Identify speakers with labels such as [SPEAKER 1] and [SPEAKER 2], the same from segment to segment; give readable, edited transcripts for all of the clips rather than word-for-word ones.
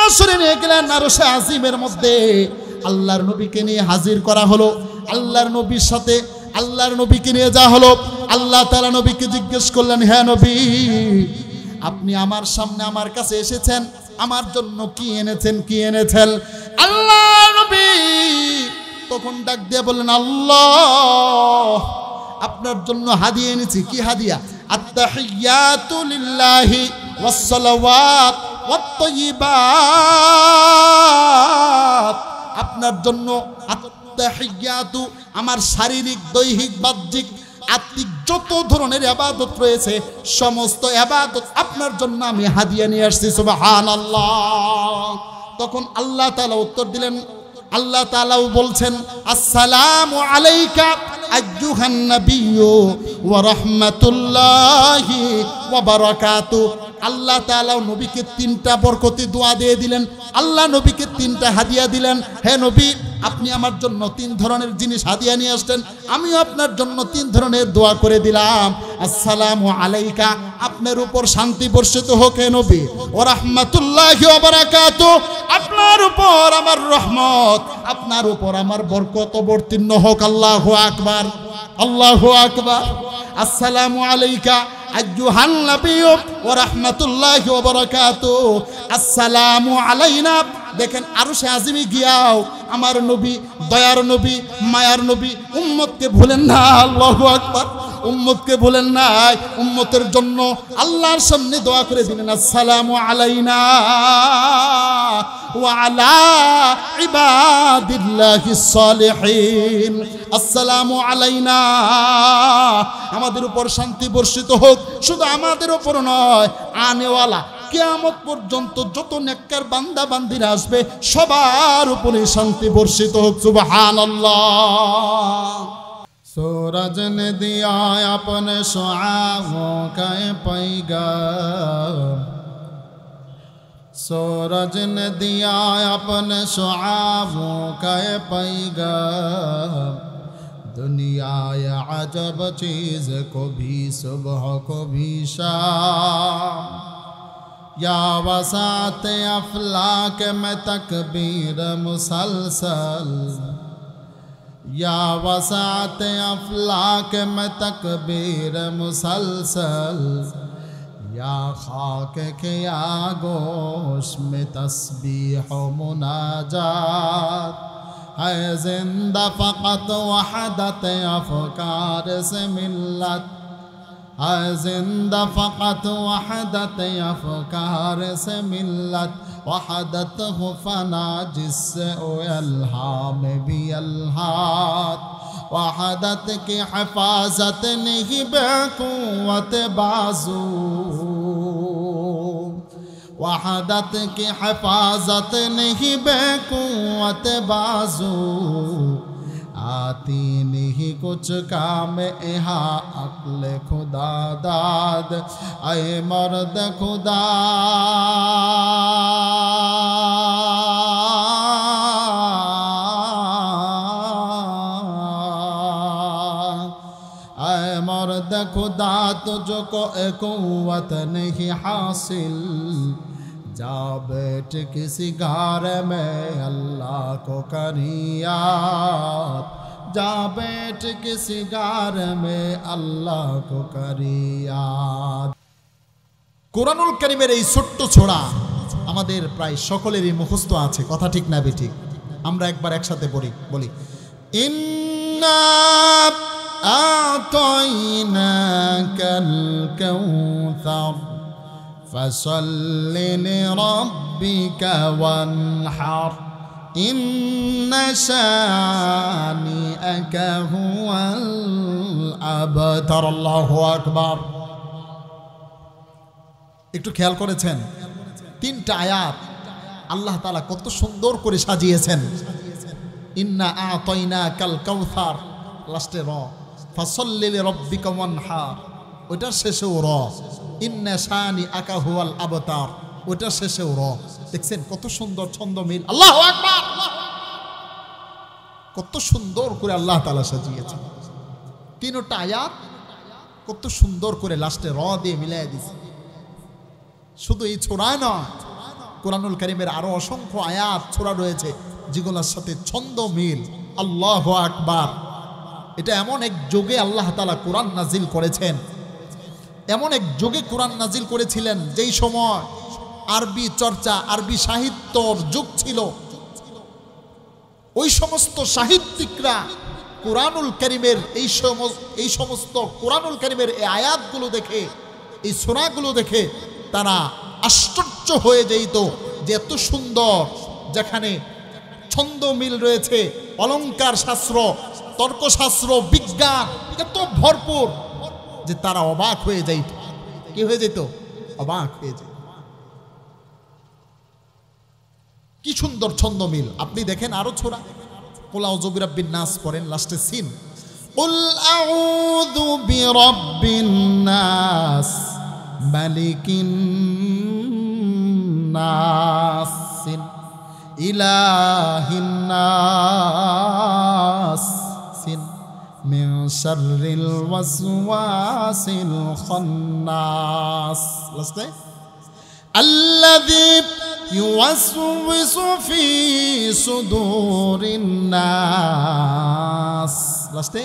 [SPEAKER 1] সরাসরি নিয়ে গেলেন আরশে আজিমের মধ্যে। আল্লাহর নবীকে নিয়ে হাজির করা হলো। আল্লাহর নবীর সাথে আল্লাহর নবীকে নিয়ে যা হলো, আল্লাহ তাআলা নবীকে জিজ্ঞেস করলেন, হে নবী, আপনি আমার সামনে আমার কাছে এসেছেন, আমার জন্য কি এনেছেন, কি এনেছেন? আল্লাহ নবী তখন ডাক দিয়ে বললেন, আল্লাহ, আপনার জন্য হাদিয়া এনেছি। কি হাদিয়া? আত্তাহিয়াতু লিল্লাহি ওয়াস সালাওয়াত ওয়াত তাইয়িবাত। আপনার জন্য আত্তাহিয়াতু, আমার শারীরিক, দৈহিক, বাহ্যিক, আত্মিক যত ধরনের ইবাদত রয়েছে সমস্ত ইবাদত আপনার জন্য আমি হাদিয়া নিয়ে আসছি। সুবহানাল্লাহ। তখন আল্লাহ তাআলা উত্তর দিলেন, আল্লাহ তাআলাও বলছেন, আসসালামু আলাইকা আইয়ুহান নাবিয়্যু ওয়া রাহমাতুল্লাহি ওয়া বারাকাতুহু। আল্লাহ তাআলা নবীকে তিনটা বরকতি দোয়া দিয়ে দিলেন। আল্লাহ নবীকে তিনটা হাদিয়া দিলেন। হে নবী, আপনি আমার জন্য তিন ধরনের জিনিস হাদিয়া নিয়ে আসলেন, আমিও আপনার জন্য তিন ধরনের দোয়া করে দিলাম। আসসালামু আলাইকা, আপনার উপর শান্তি বর্ষিত হোক হে নবী। ওয়া রাহমাতুল্লাহি ওয়া বারাকাতুহু, আপনার উপর আমার রহমত, আপনার উপর আমার বরকত অবতীর্ণ হোক। আল্লাহু আকবার, আল্লাহু আকবার। আসসালামু আলাইকা আইয়ুহান নাবিয়্যু ওয়া রাহমাতুল্লাহি ওয়া বারাকাতুহু। আসসালামু আলাইনা। দেখেন আরশে আজিমে গিয়াও আমার নবী, দয়ার নবী, মায়ার নবী, উম্মতকে ভুলেন না। আল্লাহু আকবার। উম্মতকে ভুলেন নাই। উম্মতের জন্য আল্লাহর সামনে দোয়া করে দিলেন, আসসালামু আলাইনা ওয়া আলা ইবাদিল্লাহিস সালিহিন। আসসালামু আলাইনা, আমাদের উপর শান্তি বর্ষিত হোক। শুধু আমাদের উপর নয়, আনেওয়ালা কিয়ামত পর্যন্ত যত নেককার বান্দা বান্দিরা আসবে সবার উপরে শান্তি বর্ষিত হোক। সুবহানাল্লাহ। सूरज ने दिया अपने शुआओं का पैगाम, सूरज ने दिया अपने शुआओं का पैगाम। दुनिया या अजब चीज़ को भी सुबह को भी शाम। या वसात अफलाक में तकबीर मुसलसल, या वसात अफलाक में तकबीर मुसलसल। या खाक के आगोश में तस्बीह मुनाजात। है जिंदा फ़क़त वहदत अफ़कार से मिल्लत, है जिंदा फ़क़त वहदत अफ़कार से मिल्लत। वहदत हो फना जिससे ओ अल्लाह में भी अल्लाह। वहदत की हिफाजत नहीं बेक़ुव्वत बाजू, वहदत की हिफाजत नहीं बेक़ुव्वत बाजू। आती नहीं कुछ काम यहाँ अक्ल खुदा दाद। ऐ मर्द खुदा, ऐ मर्द खुदा, तुझको क़ुव्वत नहीं हासिल। जा बैठ किसी गार में अल्लाह को करियात। जा बैठ किसी गार में अल्लाह को करियात। কুরআনুল কারীমের এই ছোট্ট ছোরা আমাদের প্রায় সকলেরই মুখস্থ আছে, কথা ঠিক না বেঠিক? আমরা একবার একসাথে বলি, ইন্না আ'তাইনাকাল কাউসার ফসল্লি লিরাব্বিকা ওয়ানহার। ইন্না শানিআকা হুয়াল আবতার। আল্লাহু আকবার। একটু খেয়াল করেছেন তিনটা আয়াত আল্লাহ তাআলা কত সুন্দর করে সাজিয়েছেন। ইন্না আ'তাইনাকাল কাউসার, লাস্টে র। ফসল্লি লিরাব্বিকা ওয়ানহার, ওইটার শেষেও র। ইন্না শানিআকা হুয়াল আবতার, ওইটার শেষেও র। দেখছেন কত সুন্দর ছন্দ মিল। আল্লাহু আকবার। কত সুন্দর করে আল্লাহ তাআলা সাজিয়েছেন তিনটা আয়াত, কত সুন্দর করে লাস্টে র দিয়ে মিলাই দিয়েছে। শুধু এই ছোড়ায় নয়, কোরআনুল কারীমের আরো অসংখ্য আয়াত সূরা রয়েছে যেগুলোর সাথে ছন্দ মিল। আল্লাহু আকবার। এটা এমন এক যুগে আল্লাহ তাআলা কোরআন নাজিল করেছেন, এমন এক যুগে কোরআন নাজিল করেছিলেন যেই সময় আরবি চর্চা, আরবি সাহিত্যর যুগ ছিল। ওই সমস্ত সাহিত্যিকরা কোরআনুল কারীমের এই সমস্ত কোরআনুল কারীমের এই আয়াতগুলো দেখে, এই সূরাগুলো দেখে তারা আশ্চর্য হয়ে যেত যে এত সুন্দর, যেখানে ছন্দ মিল রয়েছে, অলংকার শাস্ত্র, তর্কশাস্ত্র, বিজ্ঞান এত ভরপুর যে তারা অবাক হয়ে যাইত। কি হয়ে যেত? অবাক হয়ে যেত। কি সুন্দর ছন্দ মিল। আপনি দেখেন আরো ছোড়া, কুল আউযু বিরাব্বিন নাস পড়েন, লাস্টে সিন, কুল আউযু বিরাব্বিন নাস মালিকিন নাস ইলাহিন নাস মিন শাররিল ওয়াসওয়াসিল খান্নাস। লাস্টে আল্লাযী ইউওয়াসওয়িসু ফি সুদুরিন নাস। লাস্টে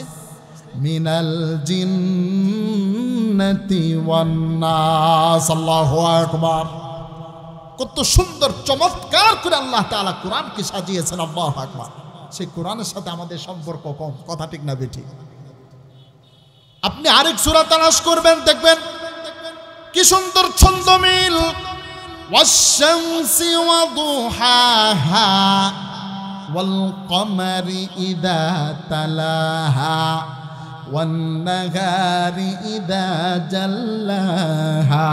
[SPEAKER 1] মিনাল জিন্নাতি ওয়ান নাস। আল্লাহু আকবার। কত সুন্দর চমৎকার করে আল্লাহ তাআলা কোরআনকে সাজিয়েছেন। আল্লাহু আকবার। সেই কোরআনের সাথে আমাদের সম্পর্ক কম, কথা ঠিক না বেঠিক? আপনি আরেক সূরা তালাশ করবেন, দেখবেন কি সুন্দর ছন্দ মিল। ওয়াশ-শামসি ওয়া দুহাহা ওয়াল কমারি ইযা তালাহা ওয়ান নাহারি ইযা জাল্লাহা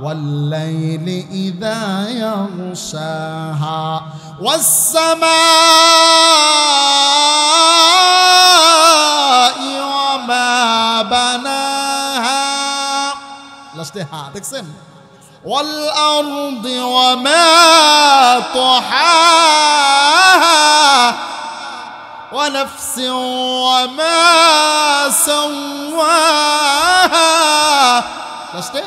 [SPEAKER 1] ওয়াল লাইলি ইযা ইয়াগশাহা ওয়াস সামাই ওয়া মা বানাহা। লাস্টে হ্যাঁ দেখছেন, ওয়াল আরদি ওয়া মা তাহাহা ওয়া নাফসিন ওয়া মা সাওয়াহা। লাস্টে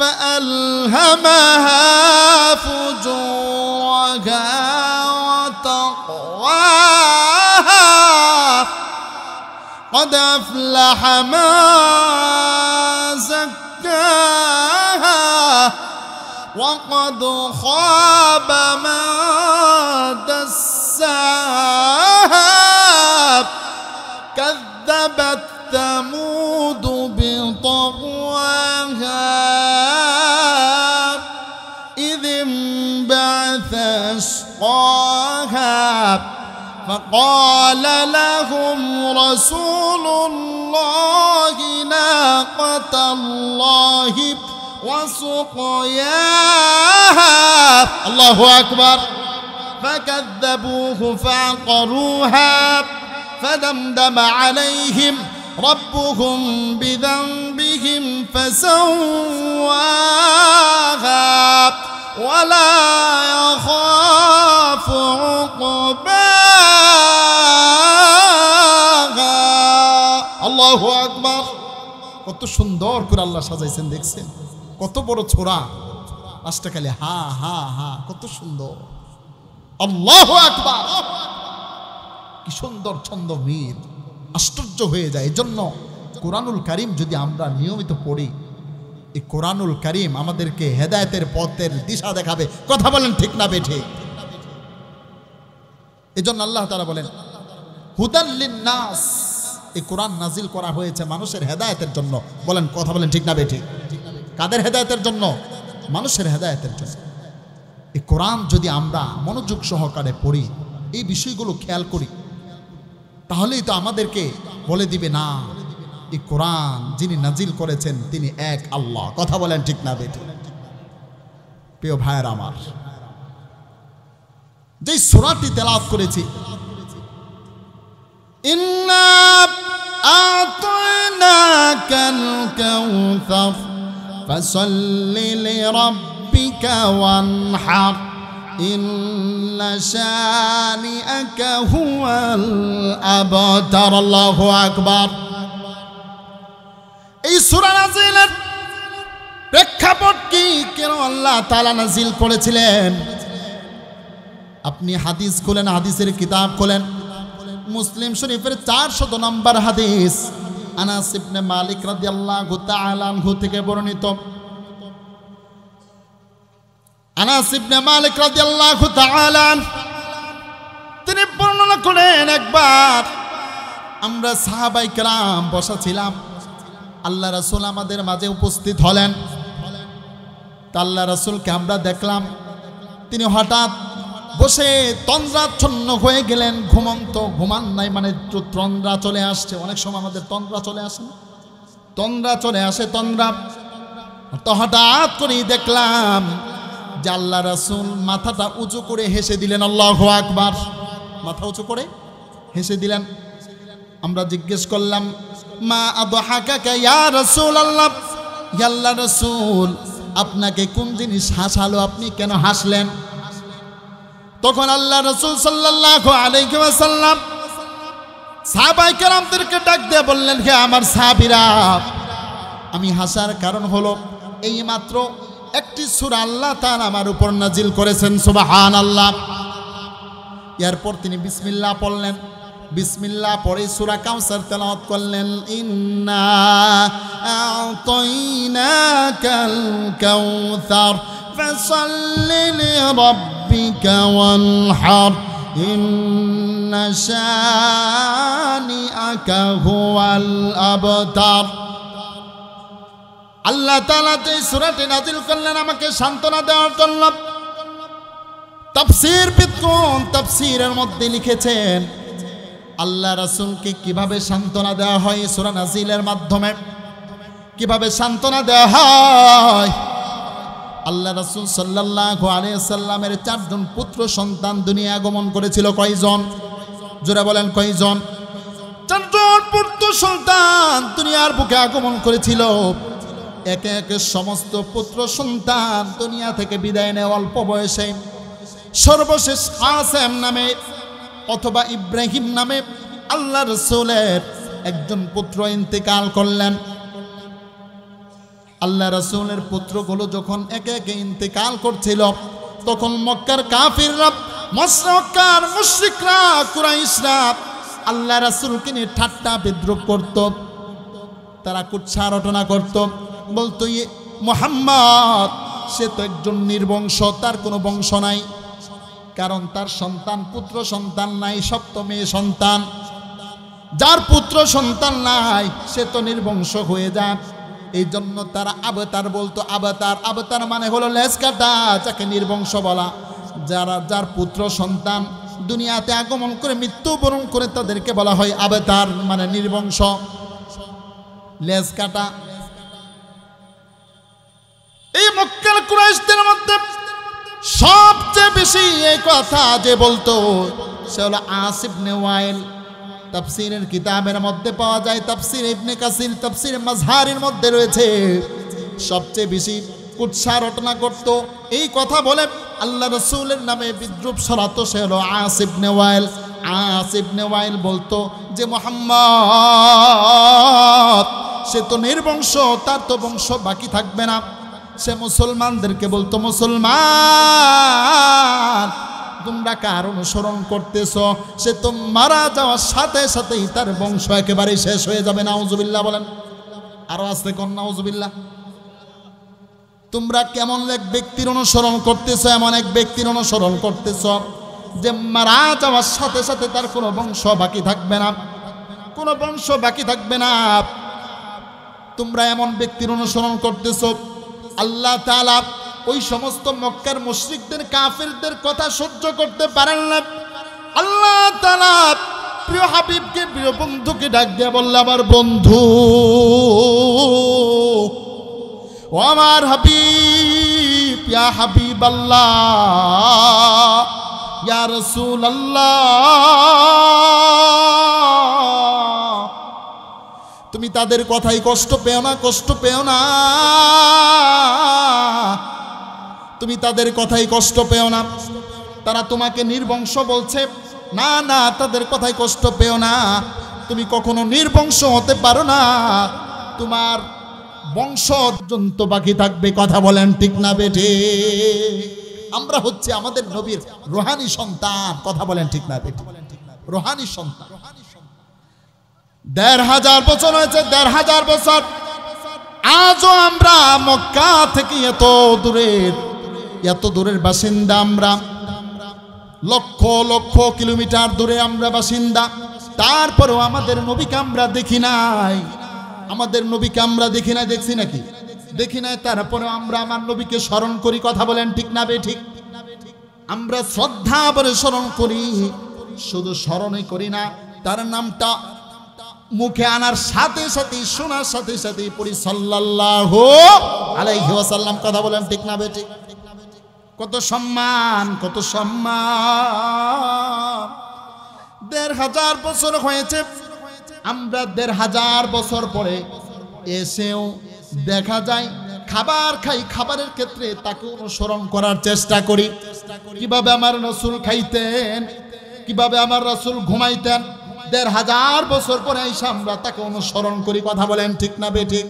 [SPEAKER 1] فألهمها فجورها وتقواها قد أفلح من زكاها وقد خاب من دساها كذبت ثمود بطغواها إذ انبعث أشقاها فقال لهم رسول الله ناقة الله وسقياها. الله أكبر. فكذبوه فعقروها فدمدم عليهم ربهم بذنبهم فسواها ولا يخاف عقباها. الله أكبر. কত সুন্দর করে আল্লাহ সাজাইছেন, দেখছেন কত বড় ছোরা, লাস্টে খালি হা হা হা, কত সুন্দর। আল্লাহু আকবার। কি সুন্দর ছন্দ মিল, আশ্চর্য হয়ে যায়। এই জন্য কোরআনুল কারীম যদি আমরা নিয়মিত পড়ি, এই কোরআনুল কারীম আমাদেরকে হেদায়েতের পথের দিশা দেখাবে। কথা বলেন ঠিক না বেঠিক? এই জন্য আল্লাহ তাআলা বলেন হুদাল লিন-নাস, এই কোরআন নাজিল করা হয়েছে মানুষের হেদায়েতের জন্য। বলেন কথা বলেন ঠিক না বেঠিক? কাদের হেদায়েতের জন্য? মানুষের হেদায়েতের জন্য। এই কোরআন যদি আমরা মনোযোগ সহকারে পড়ি, এই বিষয়গুলো খেয়াল করি, তাহলেই তো আমাদেরকে বলে দিবে না এই কোরআন যিনি নাজিল করেছেন তিনি এক আল্লাহ। কথা বলেন ঠিক না বেঠিক? প্রিয় ভাইয়ের আমার, যেই সূরাটি তেলাওয়াত করেছি, ইন্না আ'তাইনাকাল কাউসার ফাসাল্লি লিরাব্বিকা ওয়ানহার ইন্না শানিআকা হুয়াল আবতার। আল্লাহু আকবার। এই সূরা নাজিলের প্রেক্ষাপট কি, কেন আল্লাহ তাআলা নাজিল করেছিলেন? আপনি হাদিস খুলেন, হাদিসের কিতাব খুলেন, মুসলিম শরীফের 400 নম্বর হাদিস, আনাস ইবনে মালিক রাদিয়াল্লাহু তাআলা আনহু থেকে বর্ণিত। আনাস ইবনে মালিক রাদিয়াল্লাহু তাআলা তিনি বর্ণনা করেন, একবার আমরা সাহাবায়ে কেরাম বসা ছিলাম, আল্লাহ রাসূল আমাদের মাঝে উপস্থিত হলেন। তা আল্লাহ রাসূলকে আমরা দেখলাম, তিনি হঠাৎ বসে তন্দ্রাচ্ছন্ন হয়ে গেলেন, ঘুমন্ত, ঘুমান নাই, মানে তন্দ্রা চলে আসছে। অনেক সময় আমাদের তন্দ্রা চলে আসে, তন্দ্রা চলে আসে, তন্দ্রা। তো হঠাৎ করেই দেখলাম যে আল্লাহ রাসূল মাথাটা উঁচু করে হেসে দিলেন, আল্লাহু আকবার, মাথা উঁচু করে হেসে দিলেন। আমরা জিজ্ঞেস করলাম, মা আদহাকাকা ইয়া রাসূলুল্লাহ, ইয়া আল্লাহর রাসূল আপনাকে কোন জিনিস হাসালো, আপনি কেন হাসলেন? তখন আল্লাহ রাসূল সাল্লাল্লাহু আলাইহি ওয়াসাল্লাম সাহাবায়ে কেরামদেরকে ডাক দিয়ে বললেন, হে আমার সাহাবীরা, আমি হাসার কারণ হলো এই মাত্র একটি সূরা আল্লাহ তাআলা আমার উপর নাজিল করেছেন, সুবহানাল্লাহ। এরপর তিনি বিসমিল্লাহ পড়লেন, বিসমিল্লাহ পড়ে সূরা কাউসার তেলাওয়াত করলেন, ইন্না আ'তাইনাকাল কাউসার ফাসাল্লি লিরাব্বিকা ওয়ানহার ইন্না শানিআকা হুয়াল আবতার। আল্লাহ তাআলা যে সূরাটি নাজিল করলেন আমাকে সান্ত্বনা দেওয়ার জন্য। তাফসীরবিদগণ তাফসীরের মধ্যে লিখেছেন, আল্লাহ রাসূলকে কিভাবে সান্ত্বনা দেওয়া হয় সূরা নাজিলের মাধ্যমে, কিভাবে সান্ত্বনা দেওয়া হয়। আল্লাহ রাসূল সাল্লাল্লাহু আলাইহি সাল্লামের 4 জন পুত্র সন্তান দুনিয়া আগমন করেছিল। কয়জন? জোরে বলেন কয়জন? 4 জন পুত্র সন্তান দুনিয়ার বুকে আগমন করেছিল। একে একে সমস্ত পুত্র সন্তান দুনিয়া থেকে বিদায় নেয় অল্প বয়সে। সর্বশেষ কাসেম নামে অথবা ইব্রাহিম নামে আল্লাহ রাসূলের একজন পুত্র ইন্তেকাল করলেন। আল্লাহ রাসূলের পুত্রগুলো যখন একে একে ইন্তেকাল করছিল, তখন মক্কার কাফিররা, মক্কার মুশরিকরা, কুরাইশরা আল্লাহ রাসূলকে নিয়ে ঠাট্টা বিদ্রূপ করত, তারা কুৎসা রটনা করত, বলতো মুহাম্মদ সে তো একজন নির্বংশ, তার কোনো বংশ নাই, কারণ তার সন্তান পুত্র সন্তান নাই, সব তো মেয়ে সন্তান। যার পুত্র সন্তান নাই সে তো নির্বংশ হয়ে যায়। এই জন্য তারা আবতার বলতো। আবতার, আবতার মানে হলো লেজ কাটা, যাকে নির্বংশ বলা। যার পুত্র সন্তান দুনিয়াতে আগমন করে মৃত্যুবরণ করে তাদেরকে বলা হয় আবতার, মানে নির্বংশ, লেজ কাটা। এই মক্কার কুরাইশদের মধ্যে সবচেয়ে বেশি এই কথা যে বলতো সে হলো আস ইবনে ওয়াইল। তাফসীরের কিতাবের মধ্যে পাওয়া যায়, তাফসীর ইবনে কাসির, তাফসীর মাজহারির মধ্যে রয়েছে। সবচেয়ে বেশি কুৎসা রটনা করত, এই কথা বলে আল্লাহ রাসূলের নামে বিদ্রূপ ছড়াতো, সে হলো আস ইবনে ওয়াইল। আস ইবনে ওয়াইল বলতো যে মুহাম্মদ সে তো নির্বংশ, তার তো বংশ বাকি থাকবে না। সে মুসলমানদেরকে বলতো, মুসলমান তোমরা কার অনুসরণ করতেছ? সে তো মারা যাওয়ার সাথে সাথেই তার বংশ একেবারে শেষ হয়ে যাবে। নাউজুবিল্লাহ বলেন, আরো আসতে কোন নাউজুবিল্লাহ। তোমরা কেমন এক ব্যক্তির অনুসরণ করতেছ? এমন এক ব্যক্তির অনুসরণ করতেছ যে মারা যাওয়ার সাথে সাথে তার কোনো বংশ বাকি থাকবে না, কোনো বংশ বাকি থাকবে না। তোমরা এমন ব্যক্তির অনুসরণ করতেছ। আল্লাহ তাআলা ওই সমস্ত মক্কার মুশরিকদের, কাফিরদের কথা সহ্য করতে পারেন না। আল্লাহ তাআলা প্রিয় হাবিবকে, প্রিয় বন্ধুকে ডাক দিয়ে বলল, আমার বন্ধু, ও আমার হাবিব, ইয়া হাবিবাল্লাহ, ইয়া রাসূলুল্লাহ, তুমি তাদের কথাই কষ্ট পেও না, কষ্ট পেও না, তুমি তাদের কথাই কষ্ট পেও না। তারা তোমাকে নির্বংশ বলছে, না না, তাদের কথাই কষ্ট পেও না। তুমি কখনো নির্বংশ হতে পারো না। তোমার বংশ পর্যন্ত বাকি থাকবে। কথা বলেন ঠিক না বেঠে? আমরা হচ্ছে আমাদের নবীর রোহানি সন্তান। কথা বলেন ঠিক না বেঠে? রোহানি সন্তান। ১৫০০ বছর হয়েছে, ১৫০০ বছর। আজও আমরা মক্কা থেকে এত দূরের বাসিন্দা। আমরা লক্ষ লক্ষ কিলোমিটার দূরে আমরা বাসিন্দা। তারপরেও আমাদের নবীকে আমরা দেখি নাই। আমাদের নবীকে আমরা দেখি নাই। দেখছি নাকি? দেখি নাই। তারপরেও আমরা আমার নবীকে স্মরণ করি। কথা বলেন ঠিক না বেঠিক? আমরা শ্রদ্ধা ভরে স্মরণ করি। শুধু স্মরণই করি না, তার নামটা মুখে আনার সাথে সাথে, শোনার সাথে সাথে পড়ি সাল্লাল্লাহু আলাইহি ওয়াসাল্লাম। কথা বলেন ঠিক না বেঠিক? কত সম্মান, কত সম্মান। ১৫০০ বছর হয়েছে। আমরা ১৫০০ বছর পরে এসেও দেখা যায় খাবার খাই, খাবারের ক্ষেত্রে তাকে অনুসরণ করার চেষ্টা করি। কিভাবে আমার রাসূল খাইতেন, কিভাবে আমার রাসূল ঘুমাইতেন, ১৫০০ বছর পরে এসে আমরা তাকে অনুসরণ করি। কথা বলেন ঠিক না বেঠিক?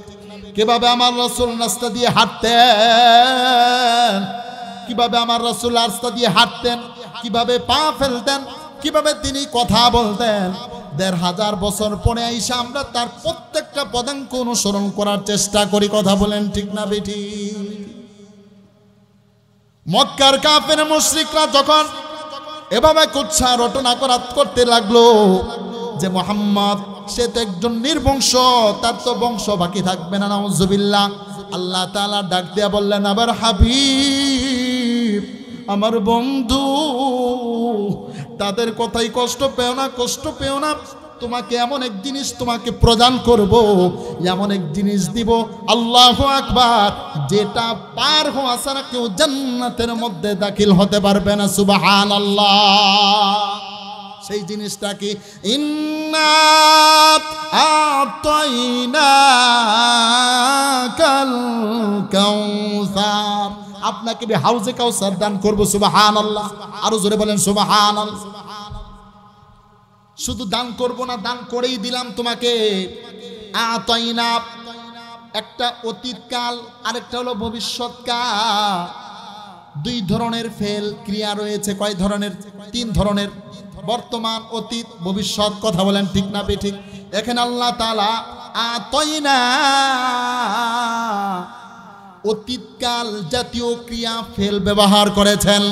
[SPEAKER 1] কিভাবে আমার রাসূল রাস্তা দিয়ে হাঁটতেন, কিভাবে আমার রাসূল রাস্তা দিয়ে হাঁটতেন, কিভাবে পা ফেলতেন, কিভাবে তিনি কথা বলতেন, ১৫০০ বছর পরে আইসা আমরা তার প্রত্যেকটা পদাঙ্ক অনুসরণ করার চেষ্টা করি। কথা বলেন ঠিক না বেঠিক? মক্কার কাফের মুশরিকরা যখন এভাবে কুৎসা রটনা করতে লাগলো যে মুহাম্মদ সে তো একজন নির্বংশ, তার তো বংশ বাকি থাকবে না, নাউজুবিল্লাহ। আল্লাহ তাআলা ডাক দিয়া বললেন, আবার হাবিব, আমার বন্ধু, তাদের কথাই কষ্ট পেও না, কষ্ট পেও না। তোমাকে এমন এক জিনিস তোমাকে প্রদান করব, এমন এক জিনিস দিব, আল্লাহু আকবার, যেটা পার হওয়া ছাড়া কেউ জান্নাতের মধ্যে দাখিল হতে পারবে না। সুবহানাল্লাহ। সেই জিনিসটা কি? ইন্না আতাইনাকাল কাউসার, আপনাকে হাউজে কাউসার দান করব। সুবহানাল্লাহ। আরো জোরে বলেন সুবহানাল্লাহ। শুধু দান করব না, দান করেই দিলাম তোমাকে। আতাইনা, একটা অতীতকাল, আরেকটা হলো ভবিষ্যৎকাল। দুই ধরনের ফেল ক্রিয়া রয়েছে। কয় ধরনের? 3 ধরনের। বর্তমান, অতীত, ভবিষ্যৎ। কথা বলেন ঠিক না বেঠিক? এখানে আল্লাহ তাআলা আতাইনা অতীতকাল জাতীয় ক্রিয়া ফেল ব্যবহার করেছেন,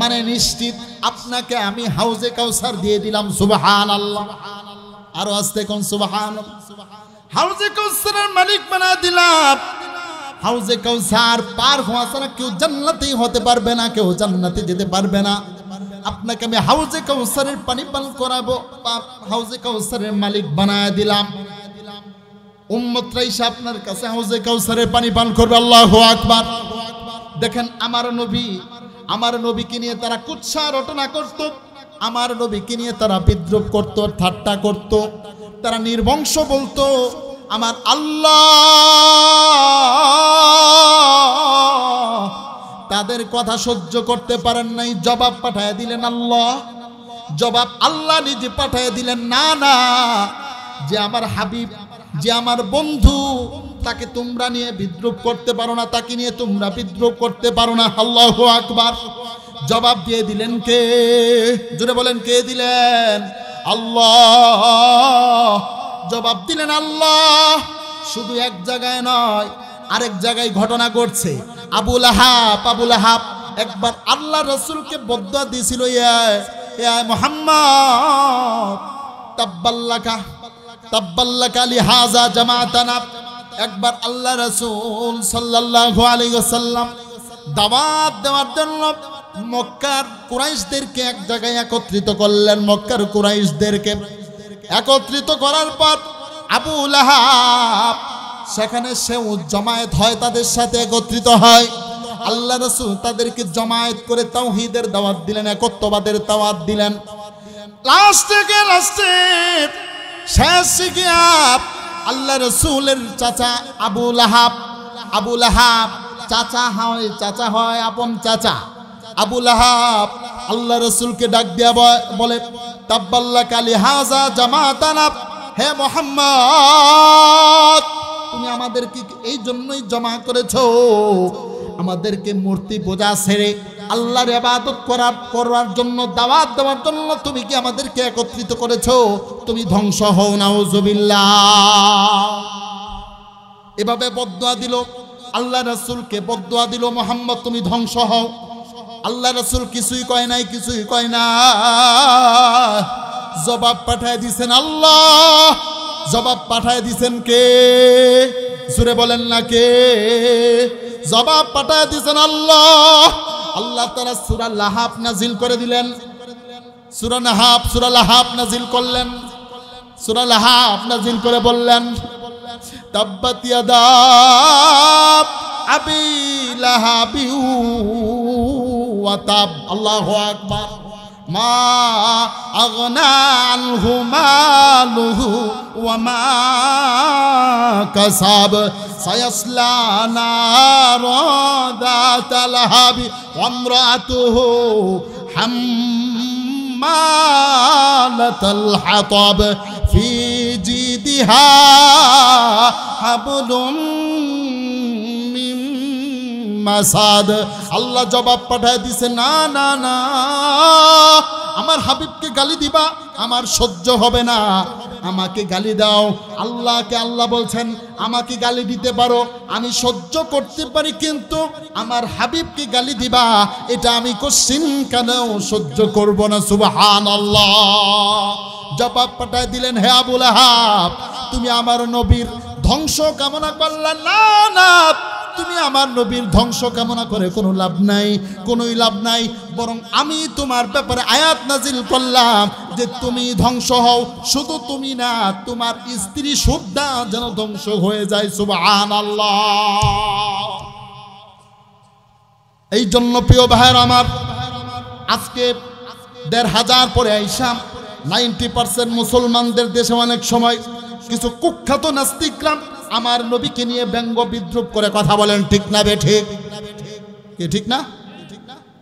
[SPEAKER 1] মানে নিশ্চিত আপনাকে আমি হাউজে কাউসার দিয়ে দিলাম। সুবহানাল্লাহ। আরো আস্তে কোন সুবহানাল্লাহ। হাউজে কাউসারের মালিক বানায় দিলাম। হাউজে কাউসার পার হওয়া ছাড়া কেউ জান্নাতি হতে পারবে না, কেউ জান্নাতে যেতে পারবে না। আপনাকে আমি হাউজে কাউসারের পানি পান করাবো, হাউজে কাউসারের মালিক বানায় দিলাম। উম্মতরা এসে আপনার কাছে হাউজে কাউসারের পানি পান করবে। আল্লাহু আকবার। দেখেন আমার নবীকে নিয়ে তারা কুৎসা রটনা করত, আমার নবীকে নিয়ে তারা বিদ্রুপ করত, ঠাট্টা করত, তারা নির্বংশ বলতো। আমার আল্লাহ তাদের কথা সহ্য করতে পারেন নাই, জবাব পাঠায় দিলেন আল্লাহ। জবাব আল্লাহ নিজে পাঠায় দিলেন, না না, যে আমার হাবিব, যে আমার বন্ধু, তাকে তোমরা নিয়ে বিদ্রুপ করতে পারো না, তাকে নিয়ে তোমরা বিদ্রুপ করতে পারো না। আল্লাহু আকবার। জবাব দিয়ে দিলেন কে? জোরে বলেন, কে দিলেন? আল্লাহ। জবাব দিলেন আল্লাহ। শুধু এক জায়গায় নয়, আরেক জায়গায় ঘটনা ঘটছে। আবু লাহাব একবার আল্লাহ রাসূলকে বদদুয়া দিয়েছিল, ইয়া মুহাম্মদ তাব্বাল্লাকা লিহাযা জামাতানা। একবার আল্লাহ রাসূল সাল্লাল্লাহু আলাইহি ওয়াসাল্লাম দাওয়াত দেওয়ার জন্য মক্কার কুরাইশদেরকে এক জায়গায় একত্রিত করলেন। মক্কার কুরাইশদেরকে একত্রিত করার পর আবু লাহাব সেখানে সেও জমায়েত হয়, তাদের সাথে একত্রিত হয়। আল্লাহ রাসূল তাদেরকে জমায়েত করে তাওহীদের দাওয়াত দিলেন, একত্ববাদের দাওয়াত দিলেন। লাস্টে শেষ গিয়া আল্লাহ রাসূলের চাচা আবু লাহাব চাচা হয় আপন চাচা। আবু লাহাব আল্লাহ রাসূলকে ডাক দিয়া বলে, তাব্বাল্লাকা লিহাযা জামাতানা, হে মুহাম্মদ, তুমি আমাদেরকে এই জন্যই জমা করেছো, আমাদেরকে মূর্তি পূজা ছেড়ে আল্লাহর ইবাদত করার জন্য, দাওয়াত দেওয়ার জন্য তুমি কি আমাদেরকে একত্রিত করেছো? তুমি ধ্বংস হও, নাউজুবিল্লাহ। এভাবে বদদুয়া দিল, আল্লাহ রাসূলকে বদদুয়া দিল, মুহাম্মদ তুমি ধ্বংস হও। আল্লাহ রাসূল কিছুই কয় নাই, কিছুই কয় না, জবাব পাঠায় দিছেন আল্লাহ। জবাব পাঠায় দিছেন কে? জোরে বলেন না কে? জবাব পাঠায় দিছেন আল্লাহ। আল্লাহ তাআলা সূরা লাহাব নাজিল করে দিলেন, সূরা লাহাব নাজিল করলেন। সূরা লাহাব নাজিল করে বললেন, তাব্বাত ইয়াদা আবি লাহাবি ওয়া তাব। আল্লাহু আকবার। মা আগনা আনহু মালুহু ওয়া মা কাসাব সায়াসলা নারান যাতা লাহাবি ওয়া ইমরাতুহু হাম্মালাতাল হাতাব ফি জিদিহা হাবলুম মিন মাসাদ। আল্লাহ জবাব পাঠায় দিছে, না না না, আমার হাবিবকে গালি দিবা, আমার সহ্য হবে না, আমাকে গালি দাও। আল্লাহকে আল্লাহ বলছেন, আমাকে গালি দিতে পারো, আমি সহ্য করতে পারি, কিন্তু আমার হাবিবকে গালি দিবা, এটা আমি কোশ্চিন কেন সহ্য করব না। সুবহানাল্লাহ। জবাব পাঠায় দিলেন, হে আবু লাহাব, তুমি আমার নবীর ধ্বংস কামনা করলে, না না, তুমি আমার নবীর ধ্বংস কামনা করে কোনো লাভ নাই, কোনোই লাভ নাই, বরং আমি তোমার ব্যাপারে আয়াত নাজিল করলাম যে তুমি ধ্বংস হও। শুধু তুমি না, তোমার স্ত্রী সুদ্ধা যেন ধ্বংস হয়ে যায়। সুবহানাল্লাহ। এই জন্য প্রিয় ভাইয়ের আমার, আজকে ১৫০০ পরে আইসা 90% মুসলমানদের দেশে অনেক সময় কিছু কুখ্যাত নাস্তিকরা আমার নবীকে নিয়ে ব্যঙ্গ বিদ্রুপ করে কথা বলেন, ঠিক না বেঠিক? কি ঠিক না?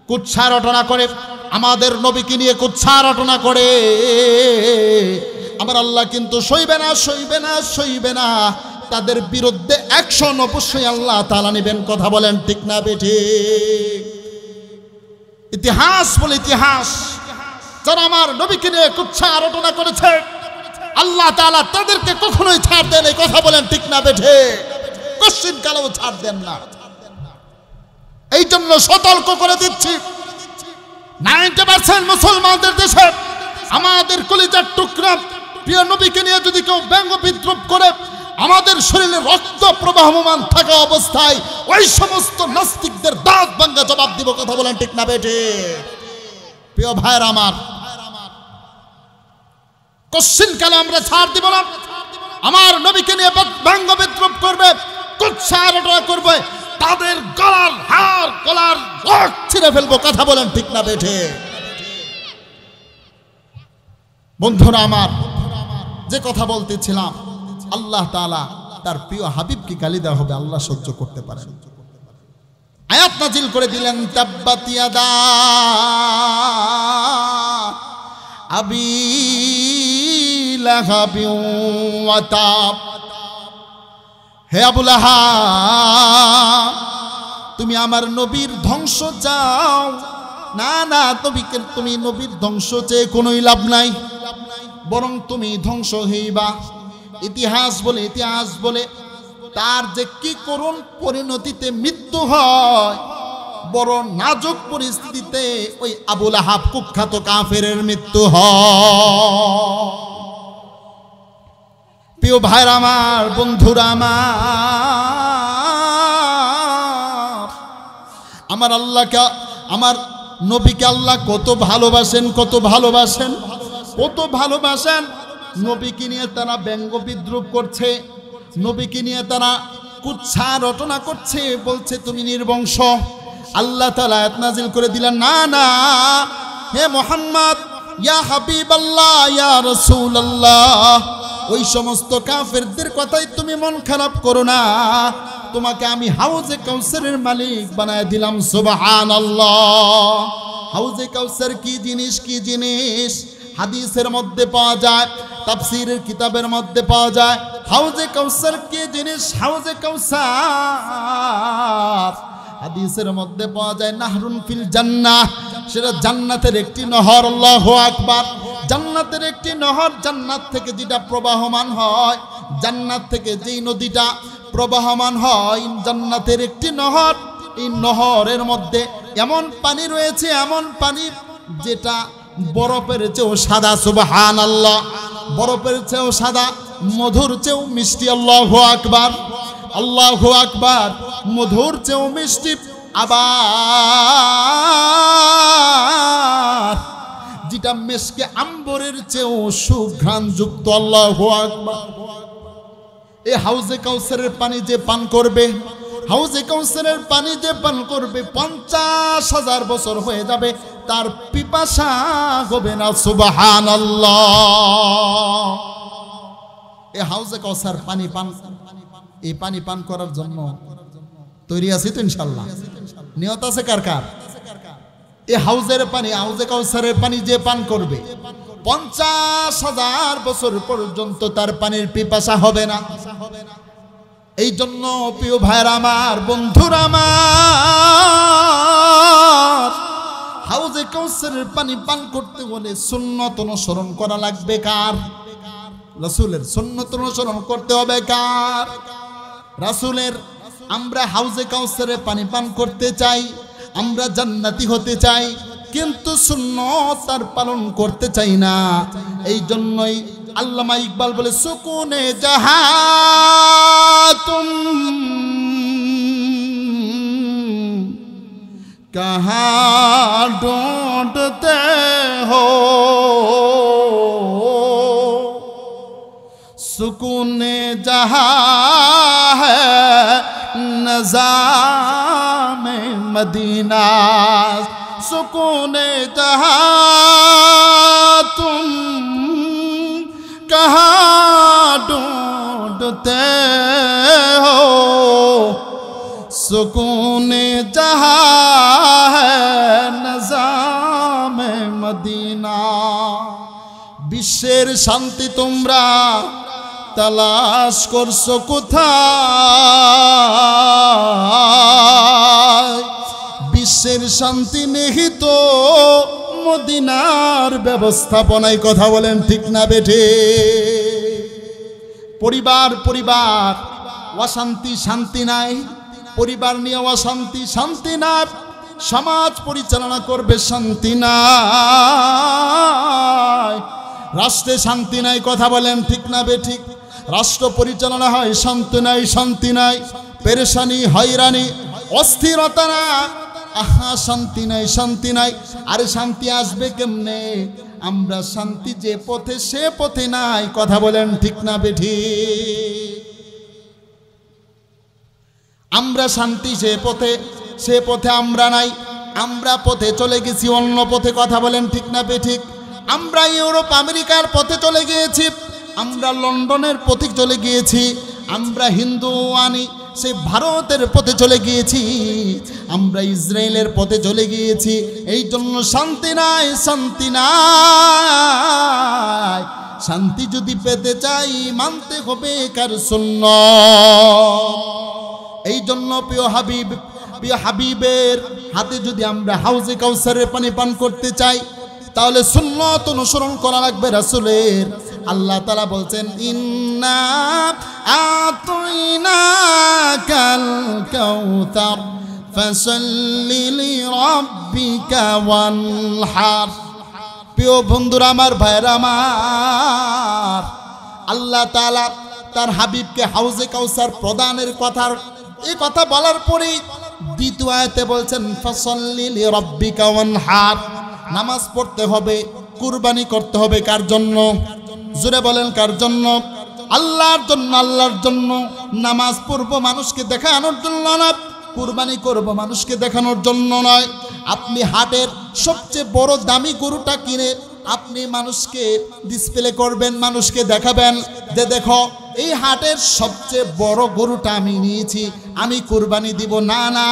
[SPEAKER 1] কুৎসা রটনা করে, আমাদের নবীকে নিয়ে কুৎসা রটনা করে। আমার আল্লাহ কিন্তু সইবে না, সইবে না, সইবে না। তাদের বিরুদ্ধে অ্যাকশন অবশ্যই আল্লাহ তাআলা নেবেন। কথা বলেন, ঠিক না বেঠিক? ইতিহাস বলে, ইতিহাস যারা আমার নবীকে নিয়ে কুৎসা রটনা করেছে, আল্লাহ তাআলা তাদেরকে কখনোই ছাড় দেন। এই কথা বলেন, ঠিক না বেঠে? কোশ্চিন কালেও ছাড় দেন না। এই জন্য সতর্ক করে দিচ্ছি, 90% মুসলমানদের দেশে আমাদের কলিজার টুকরা প্রিয় নবীকে নিয়ে যদি কেউ ব্যঙ্গ বিদ্রুপ করে, আমাদের শরীরে রক্ত প্রবাহমান থাকা অবস্থায় ওই সমস্ত নাস্তিকদের দাঁত ভাঙা জবাব দিব। কথা বলেন, ঠিক না বেঠে? প্রিয় ভাইয়ের আমার, কোশ্চিন কালে আমরা ছাড় দিব না। আমার নবীকে নিয়ে ব্যঙ্গ বিদ্রুপ করবে, কুৎসা রটনা করবে, তাদের গলার হার, গলার রক ছিঁড়ে ফেলবো। কথা বলেন, ঠিক না বেঠে? বন্ধুরা আমার, যে কথা বলতেছিলাম, আল্লাহ তাআলা তার প্রিয় হাবিবকে গালি দেওয়া হবে, আল্লাহ সহ্য করতে পারেন। আয়াত নাজিল করে দিলেন, তাব্বাত ইয়াদা আবি লাহাবি ওয়া তাব। হে আবু লাহাব, তুমি আমার নবীর ধ্বংস চাও? না না, তুমি নবীর ধ্বংস চেয়ে কোনোই লাভ নাই, বরং তুমি ধ্বংস হইবা। ইতিহাস বলে তার যে কি করুণ পরিণতিতে মৃত্যু হয়, বড় নাজুক পরিস্থিতিতে ওই আবু লাহাব কুখ্যাত কাফেরের মৃত্যু হয়। প্রিয় ভাইরা আমার, বন্ধুরা আমার আল্লাহকে, আমার নবীকে আল্লাহ কত ভালোবাসেন, কত ভালোবাসেন, কত ভালোবাসেন। নবীকে নিয়ে তারা ব্যঙ্গ বিদ্রুপ করছে, নবীকে নিয়ে তারা কুৎসা রটনা করছে, বলছে তুমি নির্বংশ। আল্লাহ তাআলা আয়াত নাজিল করে দিলেন, না না, হে মুহাম্মদ, ইয়া হাবিবাল্লাহ, ইয়া রাসূলুল্লাহ, ওই সমস্ত কাফেরদের কথাই তুমি মন খারাপ করো না। তোমাকে আমি হাউজে কাউসারের মালিক বানায় দিলাম। সুবহানাল্লাহ। হাউজে কাউসার কি জিনিস, কি জিনিস? হাদিসের মধ্যে পাওয়া যায়, তাফসীরের কিতাবের মধ্যে পাওয়া যায়। হাউজে কাউসার কি জিনিস? হাউজে কাউসার হাদিসের মধ্যে পাওয়া যায় নাহরুন ফিল জান্নাহ, সেটা জান্নাতের একটি নহর। আল্লাহু আকবার। জান্নাতের একটি নহর, জান্নাত থেকে যেটা প্রবাহমান হয়, জান্নাত থেকে যেই নদীটা প্রবাহমান হয়, জান্নাতের একটি নহর। এই নহরের মধ্যে এমন পানি রয়েছে, এমন পানি যেটা বরফের চেয়েও সাদা। সুবহানাল্লাহ। বরফের চেয়েও সাদা, মধুর চেয়েও মিষ্টি। আল্লাহু আকবার, আল্লাহু আকবার। মধুর চেয়েও মিষ্টি, আবার যেটা মেশকে আম্বরের চেয়েও সুঘ্রাণযুক্ত। আল্লাহু আকবার। এই হাউজে কাউসারের পানি যে পান করবে, হাউজে কাউসারের পানি যে পান করবে, 50,000 বছর হয়ে যাবে, তার পিপাসা হবে না। সুবহানাল্লাহ। এই হাউজে কাউসার পানি পান, এই পানি পান করার জন্য তৈরি আছি তো ইনশাআল্লাহ? নিয়ত আছে কার কার? এই হাউজের পানি, হাউজে কাউসারের পানি যে পান করবে, 50,000 বছর পর্যন্ত তার পানির পিপাসা হবে না। এই জন্য প্রিয় ভাইরা আমার, বন্ধুরা আমার, হাউজে কাউসারের পানি পান করতে হলে সুন্নত অনুসরণ করা লাগবে। কার? রাসূলের। সুন্নত অনুসরণ করতে হবে কার? রাসূলের। আমরা হাউজে কাউসারে পানি পান করতে চাই, আমরা জান্নাতি হতে চাই, কিন্তু সুন্নত তার পালন করতে চাই না। এই জন্যই আল্লামা ইকবাল বলে, সুকুনে জাহাতুম কাহা ঢুঁढते हो, सुकूने जहां है नज़ामे मदीना, सुकूने जहां तुम कहाँ ढूंढते हो, सुकूने जहां है नज़ामे मदीना। বিশ্বের শান্তি তোমরা তালাশ করছো কোথায়? বিশ্বের শান্তি নিহিত মদিনার ব্যবস্থাপনায়। কথা বলেন ঠিক না বেঠে? পরিবার পরিবার অশান্তি, শান্তি নাই। পরিবার নিয়ে অশান্তি, শান্তি নাই। সমাজ পরিচালনা করবে, শান্তি নাই। রাষ্ট্রে শান্তি নাই। কথা বলেন ঠিক না বেঠিক? রাষ্ট্র পরিচালনা হয়, শান্তি নাই, শান্তি নাই। পেরেশানি, হয়রানি, অস্থিরতা না। আহা, শান্তি নাই, শান্তি নাই। আরে শান্তি আসবে কেমনে? আমরা শান্তি যে পথে, সে পথে নাই। কথা বলেন ঠিক না বেঠিক? আমরা শান্তি যে পথে, সে পথে আমরা নাই। আমরা পথে চলে গেছি অন্য পথে। কথা বলেন ঠিক না বেঠিক? আমরা ইউরোপ আমেরিকার পথে চলে গিয়েছি, আমরা লন্ডনের পথে চলে গিয়েছি, আমরা হিন্দুয়ানি সে ভারতের পথে চলে গিয়েছি, আমরা ইসরায়েলের পথে চলে গিয়েছি। এই জন্য শান্তি নাই, শান্তি নাই। শান্তি যদি পেতে চাই, মানতে হবে কার সুন্নাত। এই জন্য প্রিয় হাবিব, প্রিয় হাবিবের হাতে যদি আমরা হাউজে কাউসারের পানি পান করতে চাই, তাহলে সুন্নাত অনুসরণ করা লাগবে রাসূলের। আল্লাহ তাআলা বলছেন, ইন্না আতাইনাকাল কাউসার ফাসাল্লি লিরাব্বিকা ওয়ানহার। প্রিয় বন্ধুরা আমার, ভাইরা আমার, আল্লাহ তাআলা তার হাবিবকে হাউজে কাউসার প্রদানের কথার এই কথা বলার পরেই দ্বিতীয় আয়াতে বলছেন, ফাসাল্লি লিরাব্বিকা ওয়ানহার। নামাজ পড়তে হবে, কুরবানি করতে হবে। কার জন্য? জোরে বলেন, কার জন্য? আল্লাহর জন্য। আল্লাহর জন্য নামাজ পড়ব মানুষকে দেখানোর জন্য না, কুরবানি করব মানুষকে দেখানোর জন্য নয়। আপনি হাটের সবচেয়ে বড় দামি গরুটা কিনে আপনি মানুষকে ডিসপ্লে করবেন, মানুষকে দেখাবেন যে দেখো এই হাটের সবচেয়ে বড় গরুটা আমি নিয়েছি, আমি কুরবানি দিব। না না,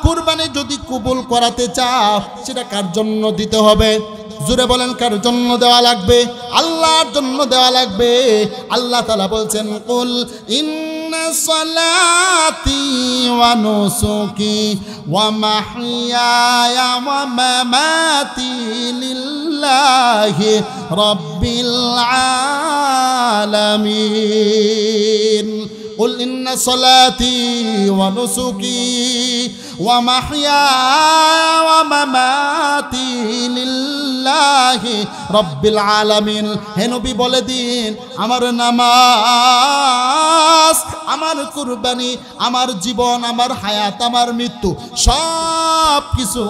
[SPEAKER 1] কুরবানি যদি কবুল করাতে চাও, সেটা কার জন্য দিতে হবে? জোরে বলেন কার জন্য দেওয়া লাগবে? আল্লাহর জন্য দেওয়া লাগবে। আল্লাহ তাআলা বলছেন কুল ইন্না সালাতি ওয়া নুসুকি ওয়া মাহইয়ায়া ওয়া মামাতি লিল্লাহি রাব্বিল আলামিন। قل إن صلاتي ونسكي ومحياي ومماتي لله رب العالمين। হে নবী বলে দিন, আমার নামাজ, আমার কুরবানি, আমার জীবন, আমার হায়াত, আমার মৃত্যু সব কিছু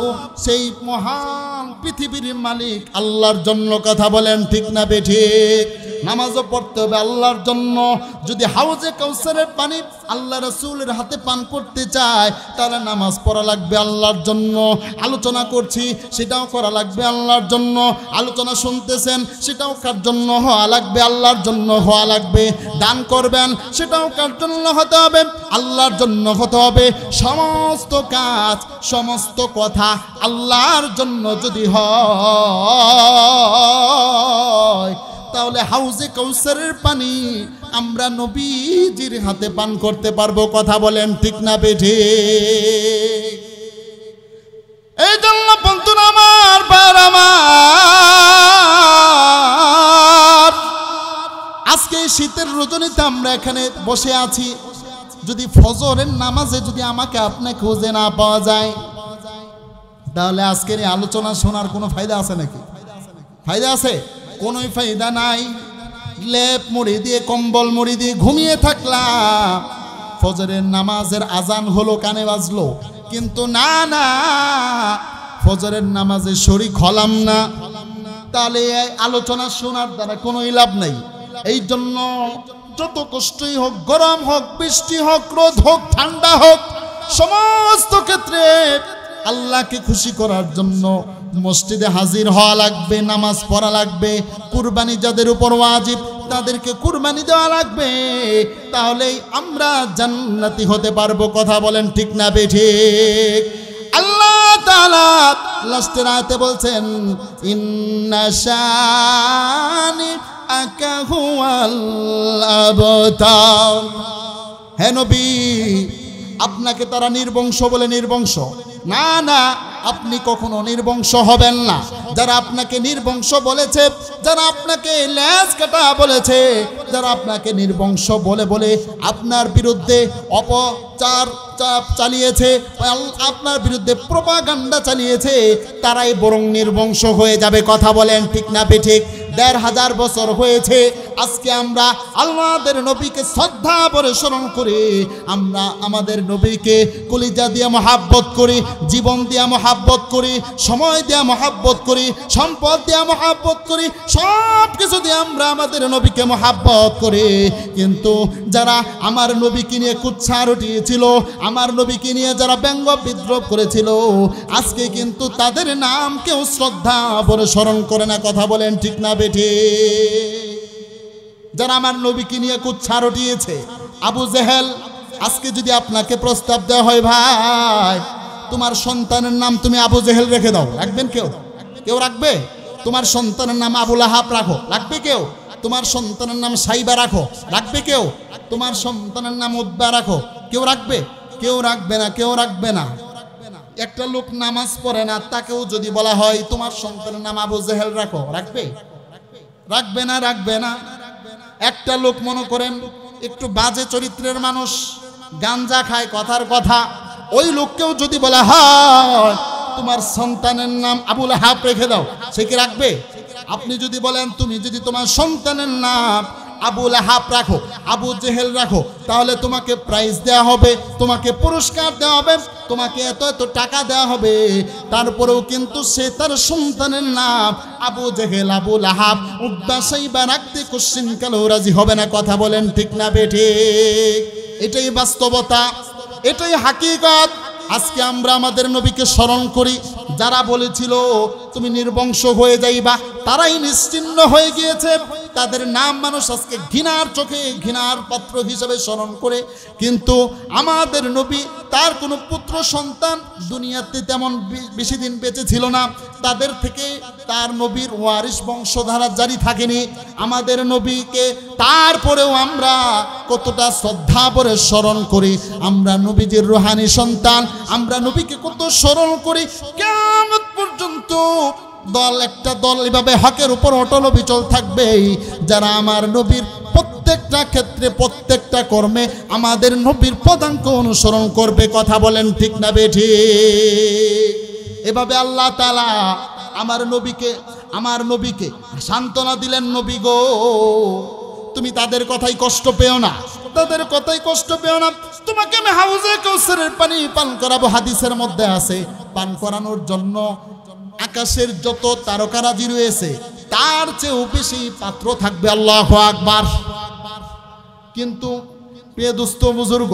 [SPEAKER 1] সেই মহান পৃথিবীর মালিক আল্লাহর জন্য। কথা বলেন ঠিক না বেঠিক? নামাজও পড়তে হবে আল্লাহর জন্য। যদি হাউজে কাউসারের পানি আল্লাহ রাসূলের হাতে পান করতে চায় তাহলে নামাজ পড়া লাগবে আল্লাহর জন্য। আলোচনা করছি সেটাও করা লাগবে আল্লাহর জন্য। আলোচনা শুনতেছেন সেটাও কার জন্য হওয়া লাগবে? আল্লাহর জন্য হওয়া লাগবে। দান করবেন সেটাও কার জন্য হতে হবে? আল্লাহর জন্য হতে হবে। সমস্ত কাজ, সমস্ত কথা আল্লাহর জন্য যদি হয় তাহলে হাউজে কাউসারের পানি আমরা নবীজির হাতে পান করতে পারবো। কথা বলেন ঠিক না বেঠিক? এই জন্য বন্ধুরা আমার, বার আমার, আজকে শীতের রজনীতে আমরা এখানে বসে আছি। যদি ফজরের নামাজে যদি আমাকে আপনাকে খুঁজে না পাওয়া যায় তাহলে আজকের এই আলোচনা শোনার কোনো ফায়দা আছে নাকি? ফায়দা আছে? কোনোই ফায়দা নাই। লেপ মুড়ি দিয়ে, কম্বল মুড়ি দিয়ে ঘুমিয়ে থাকলাম, ফজরের নামাজের আজান হলো, কানে বাজলো, কিন্তু না না ফজরের নামাজে শরীক হলাম না, তাহলে এই আলোচনা শোনার দ্বারা কোনো লাভ নাই। এই জন্য যত কষ্টই হোক, গরম হোক, বৃষ্টি হোক, রোদ হোক, ঠান্ডা হোক, সমস্ত ক্ষেত্রে আল্লাহকে খুশি করার জন্য মসজিদে হাজির হওয়া লাগবে, নামাজ পড়া লাগবে। কুরবানি যাদের উপর ওয়াজিব তাদেরকে কুরবানি দেওয়া লাগবে, তাহলেই আমরা জান্নাতি হতে পারবো। কথা বলেন ঠিক না বেঠিক? আল্লাহ তাআলা লাস্টের আয়াতে বলছেন ইন্না শানিআকা হুয়াল আবতার। হে নবী, আপনাকে তারা নির্বংশ বলে নির্বংশ না, না, আপনি কখনো নির্বংশ হবেন না। যারা আপনাকে নির্বংশ বলেছে, যারা আপনাকে লেজ কাটা বলেছে, যারা আপনাকে নির্বংশ বলে বলে আপনার বিরুদ্ধে অপচার চালিয়েছে, আপনার বিরুদ্ধে প্রোপাগান্ডা চালিয়েছে, তারাই বরং নির্বংশ হয়ে যাবে। কথা বলেন ঠিক না বেঠিক? ১৫০০ বছর হয়েছে আজকে আমরা আল্লাহর নবীকে শ্রদ্ধা ভরে স্মরণ করি, আমরা আমাদের নবীকে কলিজা দিয়ে মহাব্বত করি, জীবন দিয়ে মহাব্বত করি, সময় দিয়ে মহাব্বত করি, সম্পদ দিয়ে মহাব্বত করি, সব কিছু দিয়ে আমরা আমাদের নবীকে মহাব্বত করি। কিন্তু যারা আমার নবীকে নিয়ে কুৎসা রটিয়েছিল, আমার নবীকে নিয়ে যারা ব্যঙ্গ বিদ্রোহ করেছিল, আজকে কিন্তু তাদের নাম কেউ শ্রদ্ধা ভরে স্মরণ করে না। কথা বলেন ঠিক না বেঠিক? যারা আমার নবীকে নিয়ে কুৎসা রটিয়েছে, আবু জেহেল, আজকে যদি আপনাকে প্রস্তাব দেওয়া হয়, ভাই তোমার সন্তানের নাম তুমি আবু জেহেল রেখে দাও, রাখবেন কেউ? কেউ রাখবে? তোমার সন্তানের নাম আবু লাহাব রাখো, রাখবে কেউ? তোমার সন্তানের নাম সাইবা রাখো, রাখবে কেউ? তোমার সন্তানের নাম উদ্বা রাখো, কেউ রাখবে? কেউ রাখবে না, কেউ রাখবে না। একটা লোক নামাজ পড়ে না, তাকেও যদি বলা হয় তোমার সন্তানের নাম আবু জেহেল রাখো, রাখবে? রাখবে না, রাখবে না। একটা লোক মনে করেন একটু বাজে চরিত্রের মানুষ, গাঞ্জা খায়, কথার কথা, ওই লোককেও যদি বলা হয় তোমার সন্তানের নাম আবু লাহাব রেখে দাও, সে কি রাখবে? আপনি যদি বলেন তুমি যদি তোমার সন্তানের নাম আবু লাহাব রাখো, আবু জেহেল রাখো, তাহলে তোমাকে প্রাইজ দেওয়া হবে, তোমাকে পুরস্কার দেওয়া হবে, তোমাকে এত এত টাকা দেওয়া হবে, তারপরেও কিন্তু সে তার সন্তানের নাম আবু জেহেল, আবু লাহাব, উদ্বা, সাইবা রাখতে কোশ্চিন কালেও রাজি হবে না। কথা বলেন ঠিক না বেঠিক? এটাই বাস্তবতা, এটাই হাকিকত। আজকে আমরা আমাদের নবীকে স্মরণ করি। যারা বলেছিল তুমি নির্বংশ হয়ে যাইবা, তারাই নিশ্চিহ্ন হয়ে গিয়েছে। তাদের নাম মানুষ আজকে ঘৃণার চোখে ঘৃণার পাত্র হিসেবে স্মরণ করে, কিন্তু আমাদের নবী তার কোনো পুত্র সন্তান দুনিয়াতে তেমন বেশি দিন বেঁচে ছিল না, তাদের থেকে তার নবীর ওয়ারিস বংশধারা জারি থাকেনি। আমাদের নবীকে তারপরেও আমরা কতটা শ্রদ্ধা ভরে স্মরণ করি, আমরা নবীজির রুহানি সন্তান, আমরা নবীকে কত স্মরণ করি। কিয়ামত পর্যন্ত একটা দল এভাবে হকের উপর অটল অবিচল থাকবে, যারা আমার নবীর প্রত্যেকটা ক্ষেত্রে প্রত্যেকটা কর্মে আমাদের নবীর পদাঙ্ক অনুসরণ করবে। কথা বলেন ঠিক না বেঠিক? এভাবে আল্লাহ তাআলা আমার নবীকে সান্ত্বনা দিলেন, নবী গো তুমি তাদের কথাই কষ্ট পেও না, তাদের কথাই কষ্ট পেও না, তোমাকে আমি হাউজে কাউসারের পানি পান করাবো। হাদিসের মধ্যে আছে পান করানোর জন্য আকাশের যত তারকারাজি রয়েছে তার চেয়েও বেশি পাত্র থাকবে। আল্লাহু আকবার। কিন্তু প্রিয় দোস্ত বুজুর্গ,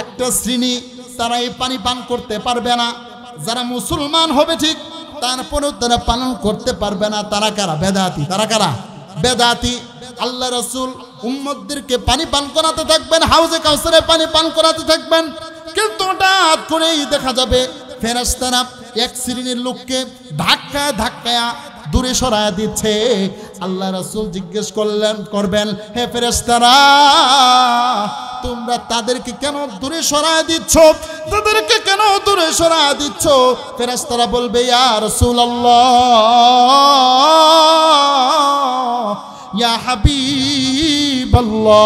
[SPEAKER 1] একটা শ্রেণী তারা এই পানি পান করতে পারবে না, যারা মুসলমান হবে ঠিক, তারপরেও তারা পালন করতে পারবে না। তারা কারা? বেদাতি। তারা কারা? বেদাতি। আল্লাহ রাসূল উম্মতদেরকে পানি পান করাতে থাকবেন, হাউজে কাউসারে পানি পান করাতে থাকবেন, কিন্তু হঠাৎ করেই দেখা যাবে ফেরেশতারা এক শ্রেণীর লোককে ধাক্কায় ধাক্কায় দূরে সরায় দিচ্ছে। আল্লাহ রাসূল জিজ্ঞেস করবেন, হে ফেরেশতারা তোমরা তাদেরকে কেন দূরে সরায় দিচ্ছ? তাদেরকে কেন দূরে সরায় দিচ্ছ? ফেরেশতারা বলবে, ইয়া রাসূলুল্লাহ, ইয়া হাবিবাল্লাহ,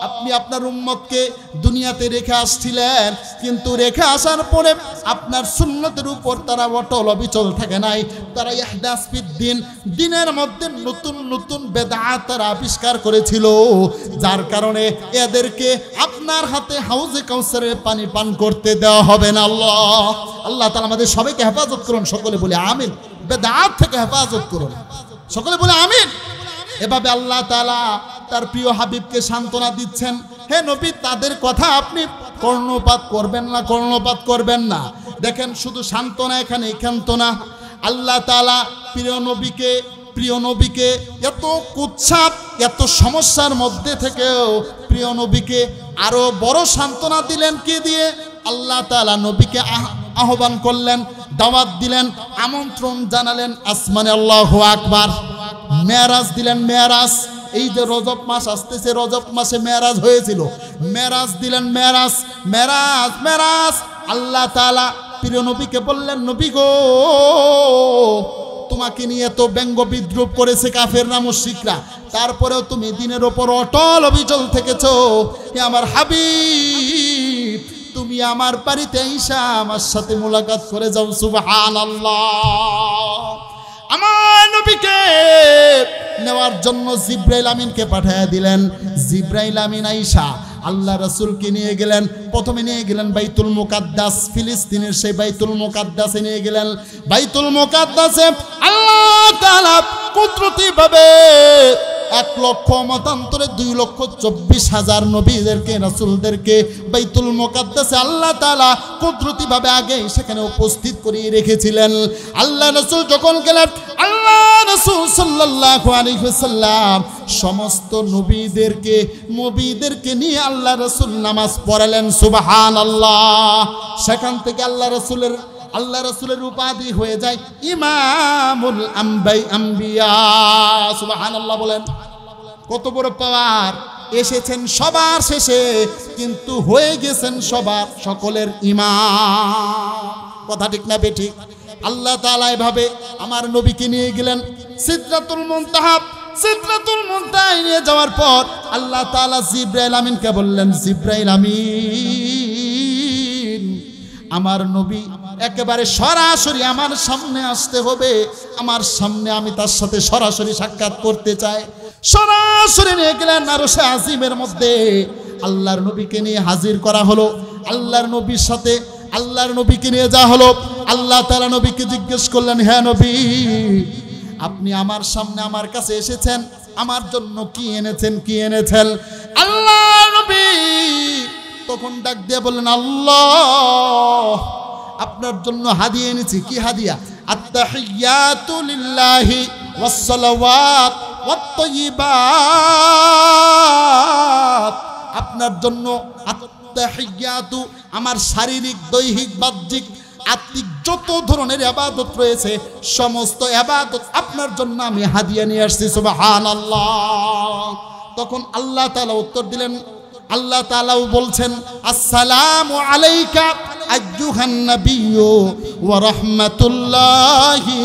[SPEAKER 1] আপনি আপনার উম্মতকে দুনিয়াতে রেখে আসছিলেন, কিন্তু রেখে আসার পরে আপনার সুন্নতের উপর তারা অটল অবিচল থাকে নাই। তারা ইহদাস ফিদ্দিন, দিনের মধ্যে নতুন নতুন বেদাত তারা আবিষ্কার করেছিল, যার কারণে এদেরকে আপনার হাতে হাউজে কাউসারে পানি পান করতে দেওয়া হবে না। আল্লাহ তাআলা আমাদের সবাইকে হেফাজত করুন। সকলে বলে আমিন। বেদাত থেকে হেফাজত করুন। সকলে বলে আমিন। এভাবে আল্লাহ তাআলা তার প্রিয় হাবিবকে সান্ত্বনা দিচ্ছেন, হে নবী তাদের কথা আপনি কর্ণপাত করবেন না, কর্ণপাত করবেন না। দেখেন শুধু সান্ত্বনা এখানে একান্ত না, আল্লাহ তাআলা প্রিয় নবীকে এত কুৎসাত এত সমস্যার মধ্যে থেকেও প্রিয় নবীকে আরো বড় সান্ত্বনা দিলেন। কি দিয়ে? আল্লাহ তাআলা নবীকে আহ্বান করলেন, দাওয়াত দিলেন, আমন্ত্রণ জানালেন আসমানে। আল্লাহু আকবার। মেরাজ দিলেন। মেরাজ, এই যে রজব মাস আসতেছে, রজব মাসে মেরাজ হয়েছিল, মেরাজ দিলেন। মেরাজ আল্লাহ তাআলা প্রিয় নবীকে বললেন, নবী গো তোমাকে নিয়ে তো ব্যঙ্গ বিদ্রুপ করেছে কাফেররা মুশরিকরা, তারপরেও তুমি দিনের ওপর অটল অবিচল থেকেছো। হে আমার হাবিব, তুমি আমার বাড়িতে আইসা আমার সাথে মোলাকাত করে যাও। সুবহানাল্লাহ। আমার নবীকে নেওয়ার জন্য জিব্রাইল আমিনকে পাঠিয়ে দিলেন। জিব্রাইল আমিন আইসা আল্লাহ রাসূলকে নিয়ে গেলেন। প্রথমে নিয়ে গেলেন বাইতুল মুকাদ্দাস, ফিলিস্তিনের সেই বাইতুল মুকাদ্দাসে নিয়ে গেলেন। বাইতুল মুকাদ্দাসে আল্লাহ তাআলা কুদরতিভাবে 1 লক্ষ মতান্তরে 2,24,000 নবীদেরকে রাসূলদেরকে বাইতুল মুকাদ্দাসে আল্লাহ তাআলা কুদরতিভাবে আগে সেখানে উপস্থিত করিয়ে রেখেছিলেন। আল্লাহ রাসূল যখন গেলেন, আল্লাহ রাসূল সাল্লাল্লাহু আলাইহি ওয়াসাল্লাম সমস্ত নবীদেরকে নিয়ে আল্লাহ রাসূল নামাজ পড়ালেন। সুবহানাল্লাহ। সেখান থেকে আল্লাহ রাসূলের উপাধি হয়ে যায় ইমামুল আম্বিয়া। সুবহানাল্লাহ বলেন। কত বড় পাওয়ার! এসেছেন সবার শেষে, কিন্তু হয়ে গেছেন সকলের ইমাম। কথা ঠিক না বেঠিক? আল্লাহ তাআলা এভাবে আমার নবীকে নিয়ে গেলেন সিদরাতুল মুনতাহা। সিদরাতুল মুনতাহায় নিয়ে যাওয়ার পর আল্লাহ তাআলা জিব্রাইল আমিনকে বললেন, জিব্রাইল আমিন, আমার নবী একেবারে সরাসরি আমার সামনে আসতে হবে, আমার সামনে আমি তার সাথে সরাসরি সাক্ষাৎ করতে চাই। সরাসরি নিয়ে গেলেন আরশে আজিমের মধ্যে। আল্লাহর নবীকে নিয়ে হাজির করা হলো। আল্লাহর নবীর সাথে আল্লাহর নবীকে নিয়ে যাওয়া হলো। আল্লাহ তাআলা নবীকে জিজ্ঞেস করলেন, হে নবী আপনি আমার সামনে আমার কাছে এসেছেন, আমার জন্য কি এনেছেন? আল্লাহ নবী তখন ডাক দিয়ে বললেন, আল্লাহ আপনার জন্য হাদিয়া এনেছি। কি হাদিয়া? আত্তাহিয়াতু লিল্লাহি ওয়াস সালাওয়াত ওয়াত তাইয়্যিবাত, আপনার জন্য আত-তাহিয়াতু আমার শারীরিক দৈহিক বাহ্যিক আত্মিক যত ধরনের ইবাদত রয়েছে সমস্ত ইবাদত আপনার জন্য আমি হাদিয়া নিয়ে আসছি। সুবহানাল্লাহ। তখন আল্লাহ তাআলা উত্তর দিলেন, আল্লাহ তাআলাও বলছেন আসসালামু আলাইকা আইয়ুহান নাবিয়্যু ওয়া রাহমাতুল্লাহি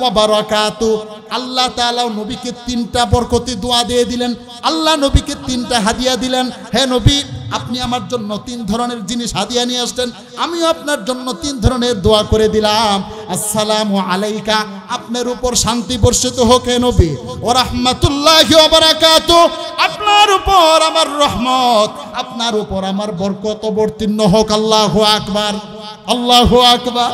[SPEAKER 1] ওয়া বারাকাতুহু। আল্লাহ তাআলা নবীকে তিনটা বরকতি দোয়া দিয়ে দিলেন। আল্লাহ নবীকে তিনটা হাদিয়া দিলেন। হে নবী, আপনি আমার জন্য তিন ধরনের জিনিস হাদিয়া নিয়ে আসলেন, আমিও আপনার জন্য তিন ধরনের দোয়া করে দিলাম। আসসালামু আলাইকা, আপনার উপর শান্তি বর্ষিত হোক হে নবী। ওয়া রাহমাতুল্লাহি ওয়া বারাকাতুহু, আপনার উপর আমার রহমত, আপনার উপর আমার বরকত অবতীর্ণ হোক। আল্লাহু আকবার, আল্লাহু আকবার।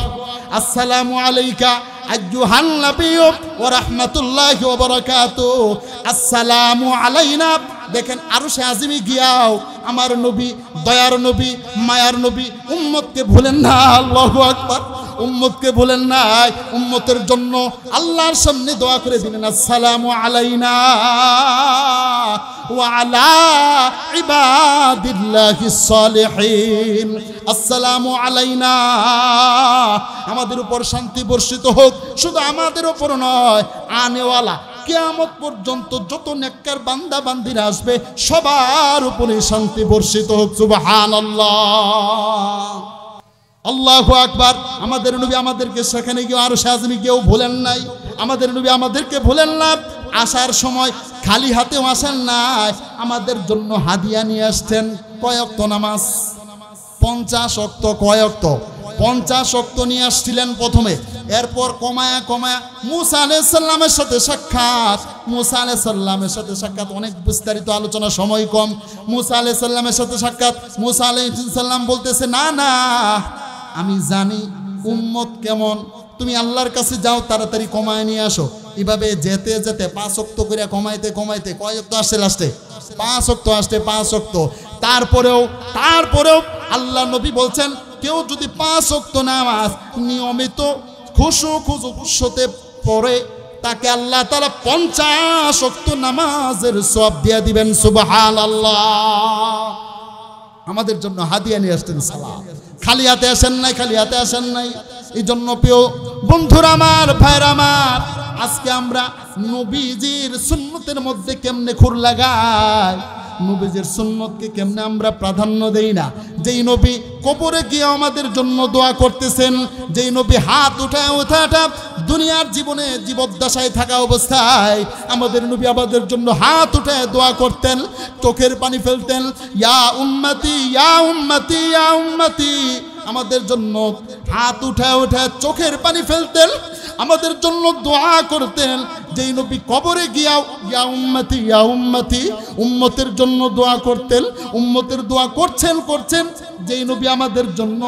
[SPEAKER 1] আসসালামু আলাইকা আইয়ুহান নাবিয়্যু ওয়া রাহমাতুল্লাহি ওয়া বারাকাতুহু। আসসালামু আলাইনা, দেখেন আরশে আজিমে গিয়াও আমার নবী, দয়ার নবী, মায়ার নবী, উম্মতকে ভুলেন না। আল্লাহু আকবার। উম্মতকে ভুলেন নাই, উম্মতের জন্য আল্লাহর সামনে দোয়া করে দিলেন আসসালামু আলাইনা ওয়া আলা ইবাদিল্লাহিস সালিহিন। আসসালামু আলাইনা, আমাদের উপর শান্তি বর্ষিত হোক, শুধু আমাদের উপর নয়, আনেওয়ালা কিয়ামত পর্যন্ত যত নেককার বান্দা বান্দিরা আসবে সবার উপরে শান্তি বর্ষিত হোক। সুবহানাল্লাহ, আল্লাহু আকবার। আমাদের নবী আমাদেরকে সেখানে গিয়ে আরশে আজিমে গিয়েও ভুলেন নাই, আমাদের নবী আমাদেরকে ভুলেন না। আসার সময় খালি হাতেও আসেন নাই, আমাদের জন্য হাদিয়া নিয়ে আসছেন। কয় ওয়াক্ত নামাজ? 50 ওয়াক্ত। কয় ওয়াক্ত? 50 ওয়াক্ত নিয়ে আসছিলেন প্রথমে, এরপর কমায়া কমায়া মুসা আলাইহিস সালামের সাথে সাক্ষাৎ। মুসা আলাইহিস সালামের সাথে সাক্ষাৎ, অনেক বিস্তারিত আলোচনা, সময় কম। মুসা আলাইহিস সালামের সাথে সাক্ষাৎ, মুসা আলাইহিস সালাম বলতেছে না না, আমি জানি উম্মত কেমন, তুমি আল্লাহর কাছে যাও, তাড়াতাড়ি কমায় নিয়ে আসো। এভাবে যেতে যেতে 5 ওয়াক্ত করে কমাইতে কমাইতে কয় ওয়াক্ত আসছে লাস্টে? 5 ওয়াক্ত আসছে, 5 ওয়াক্ত। তারপরেও আল্লাহ নবী বলছেন কেউ যদি 5 ওয়াক্ত নামাজ নিয়মিত খুশুতে পড়ে, তাকে আল্লাহ তাআলা 50 ওয়াক্ত নামাজের সওয়াব দিয়ে দিবেন। সুবহানাল্লাহ। আমাদের জন্য হাদিয়া নিয়ে আসতেন সালাম। খালি হাতে আসেন নাই, খালি হাতে আসেন নাই। এই জন্য প্রিয় বন্ধুরা আমার, ভাইরা আমার, আজকে আমরা নবীজির সুন্নতের মধ্যে কেমনে খুর লাগাই, নবীজির সুন্নতকে কেমনে আমরা প্রাধান্য দেই না। যেই নবী কবরে গিয়ে আমাদের জন্য দোয়া করতেছেন, যেই নবী হাত উঠায় দুনিয়ার জীবনে জীবদ্দশায় থাকা অবস্থায় আমাদের নবী আমাদের জন্য হাত উঠায় দোয়া করতেন, চোখের পানি ফেলতেন, ইয়া উম্মতি ইয়া উম্মতি ইয়া উম্মতি, আমাদের জন্য হাত উঠায় চোখের পানি ফেলতেন, আমাদের জন্য দোয়া করতেন। যেই নবী কবরে গিয়াও ইয়া উম্মতি ইয়া উম্মতি, উম্মতের জন্য দোয়া করতেন, উম্মতের দোয়া করছেন। যেই নবী আমাদের জন্য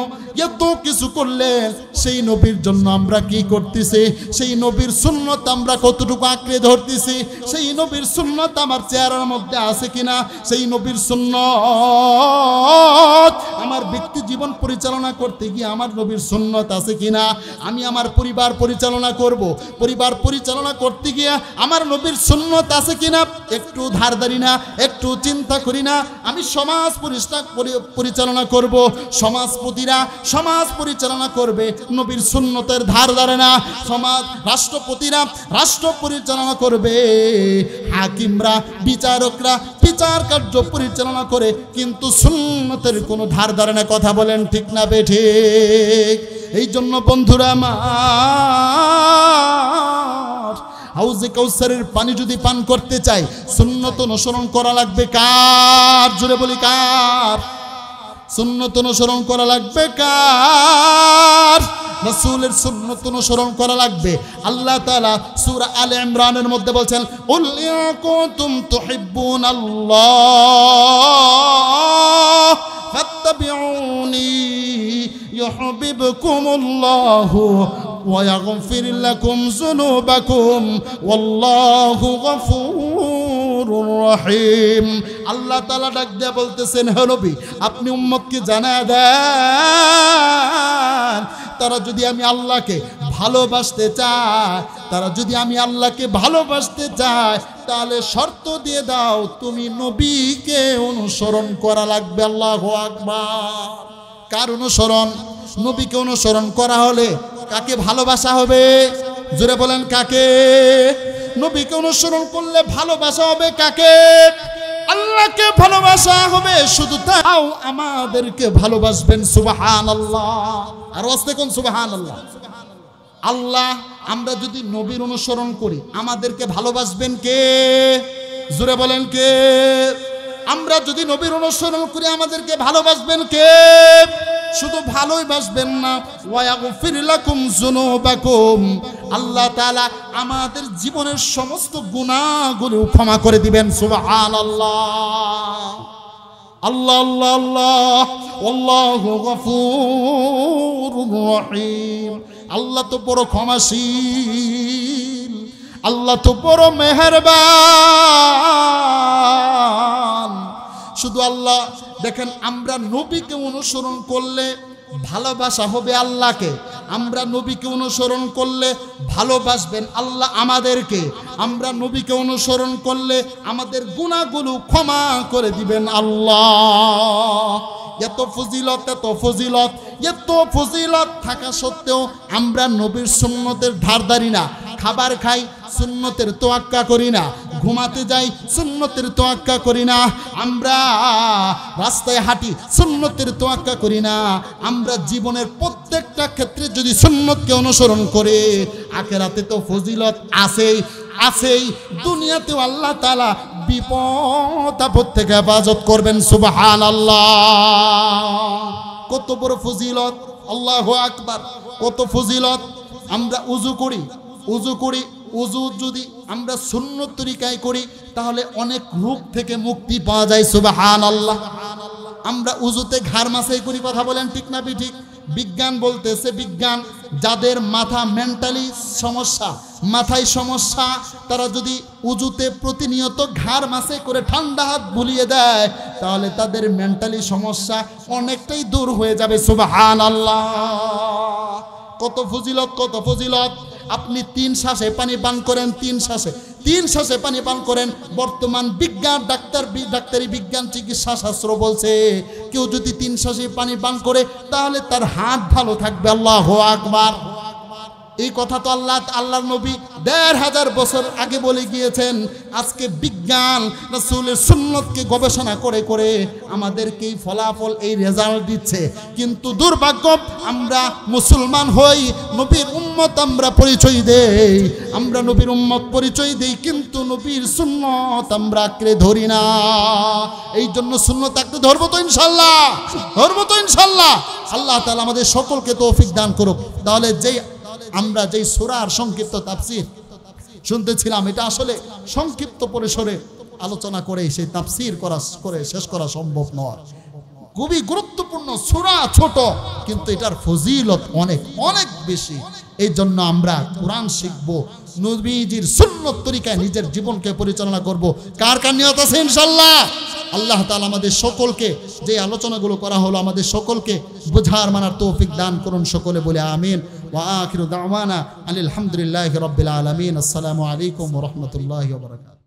[SPEAKER 1] এত কিছু করলেন, সেই নবীর জন্য আমরা কি করতেছি? সেই নবীর সুন্নত আমরা কতটুকু আঁকড়ে ধরতেছি? সেই নবীর সুন্নত আমার চেহারার মধ্যে আছে কিনা? সেই নবীর সুন্নত আমার ব্যক্তি জীবন পরিচালনা করতে গিয়ে আমার নবীর সুন্নত আছে কিনা? আমি আমার পরিবার পরিচালনা করব, পরিবার পরিচালনা করতে গিয়ে আমার নবীর সুন্নত আছে কিনা একটু ধারধারি না, একটু চিন্তা করি না? আমি সমাজ পরিচালনা করব, সমাজপতিরা সমাজ পরিচালনা করবে, নবীর সুন্নতের ধার ধারে না। সমাজ রাষ্ট্রপতিরা রাষ্ট্র পরিচালনা করবে, হাকিমরা বিচারকরা বিচার কার্য পরিচালনা করে, কিন্তু সুন্নতের কোনো ধার ধারে না। কথা বলেন ঠিক না বেঠিক? এই জন্য বন্ধুরা আমার, হাউজে কাউসারের পানি যদি পান করতে চাই, সুন্নত অনুসরণ করা লাগবে কার? জোরে বলি কার? সুন্নত অনুসরণ করা লাগবে কার? রাসূলের সুন্নত অনুসরণ করা লাগবে। আল্লাহ তাআলা সূরা আলে ইমরানের মধ্যে বলছেন, কুল ইন কুনতুম তুহিব্বুনাল্লাহ ফাত্তাবিউনি ইউহিব্বুকুমুল্লাহু ওয়া ইয়াগফির লাকুম যুনুবাকুম ওয়াল্লাহু গফুরুর রহিম। আল্লাহ তাআলা ডাক দিয়ে বলতেছেন, হে নবী, আপনি উম্মতকে জানায় দেন, তারা যদি আমি আল্লাহকে ভালোবাসতে চায়, তারা যদি আমি আল্লাহকে ভালোবাসতে চায়, তাহলে শর্ত দিয়ে দাও, তুমি নবীকে অনুসরণ করা লাগবে। আল্লাহু আকবার। কার অনুসরণ? নবীকে অনুসরণ করা হলে কাকে ভালোবাসা হবে? জোরে বলেন কাকে? নবীকে অনুসরণ করলে ভালোবাসা হবে কাকে? আল্লাহকে ভালোবাসা হবে। শুধু তাও আমাদেরকে ভালোবাসবেন। সুবহানাল্লাহ। আর আস্তে কোন সুবহানাল্লাহ। আল্লাহ, আমরা যদি নবীর অনুসরণ করি আমাদেরকে ভালোবাসবেন কে? জোরে বলেন কে? আমরা যদি নবীর অনুসরণ করি আমাদেরকে ভালোবাসবেন কে? শুধু ভালোই বাসবেন না, ওয়ায়াগফির লাকুম যুনুবাকুম, আল্লাহ তাআলা আমাদের জীবনের সমস্ত গুনাহগুলো ক্ষমা করে দিবেন। সুবহানাল্লাহ। আল্লাহ আল্লাহ আল্লাহ, আল্লাহু গফুরুর রহিম। আল্লাহ তো বড় ক্ষমাশীল, আল্লাহ তো বড় মেহেরবান। শুধু আল্লাহ দেখেন, আমরা নবীকে অনুসরণ করলে ভালোবাসা হবে আল্লাহকে, আমরা নবীকে অনুসরণ করলে ভালোবাসবেন আল্লাহ আমাদেরকে, আমরা নবীকে অনুসরণ করলে আমাদের গুনাহগুলো ক্ষমা করে দিবেন আল্লাহ। এত ফজিলত, এত ফজিলত, এত ফজিলত থাকা সত্ত্বেও আমরা নবীর সুন্নতের ধারধারি না। খাবার খাই, সুন্নতের তোয়াক্কা করি না। ঘুমাতে যাই, সুন্নতের তোয়াক্কা করি না। আমরা রাস্তায় হাঁটি, সুন্নতের তোয়াক্কা করি না। আমরা জীবনের প্রত্যেকটা ক্ষেত্রে যদি সুন্নতকে অনুসরণ করে, আখিরাতে তো ফজিলত আছেই আছেই, দুনিয়াতেও আল্লাহ তাআলা বিপদ আপদ থেকে হেফাজত করবেন। সুবহানাল্লাহ। কত বড় ফজিলত, আল্লাহু আকবার, কত ফজিলত। আমরা উযু করি, উযু যদি আমরা সুন্নত তরিকায় করি তাহলে অনেক রোগ থেকে মুক্তি পাওয়া যায়। সুবহানাল্লাহ। আমরা উযুতে ঘাড় মাসাই করি, কথা বলেন ঠিক না ঠিক? বিজ্ঞান বলতেছে, বিজ্ঞান যাদের মাথা মেন্টালি সমস্যা, মাথায় সমস্যা, তারা যদি উযুতে প্রতিনিয়ত ঘাড় মাসাই করে ঠান্ডা হাত বুলিয়ে দেয় তাহলে তাদের মেন্টালি সমস্যা অনেকটাই দূর হয়ে যাবে। সুবহানাল্লাহ। কত ফজিলত, কত ফজিলত। আপনি 3 শ্বাসে পানি পান করেন, 3 শ্বাসে পানি পান করেন। বর্তমান বিজ্ঞান, ডাক্তারি বিজ্ঞান, চিকিৎসা শাস্ত্র বলছে কেউ যদি 3 শ্বাসে পানি পান করে তাহলে তার হার্ট ভালো থাকবে। আল্লাহু আকবার। এই কথা তো আল্লাহর নবী ১৫০০ বছর আগে বলে গিয়েছেন। আজকে বিজ্ঞান রাসূলের সুন্নতকে গবেষণা করে করে আমাদেরকে এই ফলাফল, এই রেজাল্ট দিচ্ছে। কিন্তু দুর্ভাগ্য, আমরা মুসলমান হই, নবীর উম্মত আমরা পরিচয় দেই, আমরা নবীর উম্মত পরিচয় দেই, কিন্তু নবীর সুন্নত আমরা আঁকড়ে ধরি না। এই জন্য সুন্নত আঁকড়ে ধরবো তো ইনশাআল্লাহ, ধরবো তো ইনশাআল্লাহ। আল্লাহ তাআলা আমাদের সকলকে তৌফিক দান করুক। তাহলে আমরা যেই সূরার সংক্ষিপ্ত তাফসীর শুনতেছিলাম, এটা আসলে সংক্ষিপ্ত পরিসরে আলোচনা করে সেই তাফসীর করে শেষ করা সম্ভব নয়। খুবই গুরুত্বপূর্ণ সূরা, ছোট কিন্তু এটার ফজিলত অনেক অনেক বেশি। এই জন্য আমরা কোরআন শিখব, নবীজির সুন্নত তরিকায় নিজের জীবনকে পরিচালনা করব। কার কার নিয়ত আছে ইনশাআল্লাহ? আল্লাহ তাআলা আমাদের সকলকে, যে আলোচনাগুলো করা হলো, আমাদের সকলকে বুঝার মানার তৌফিক দান করুন। সকলে বলে আমিন। ওয়া আখিরু দাওয়ানা আলহামদুলিল্লাহি রাব্বিল আলামিন। আসসালামু আলাইকুম ওয়া রাহমাতুল্লাহি ওয়া বারাকাতুহু।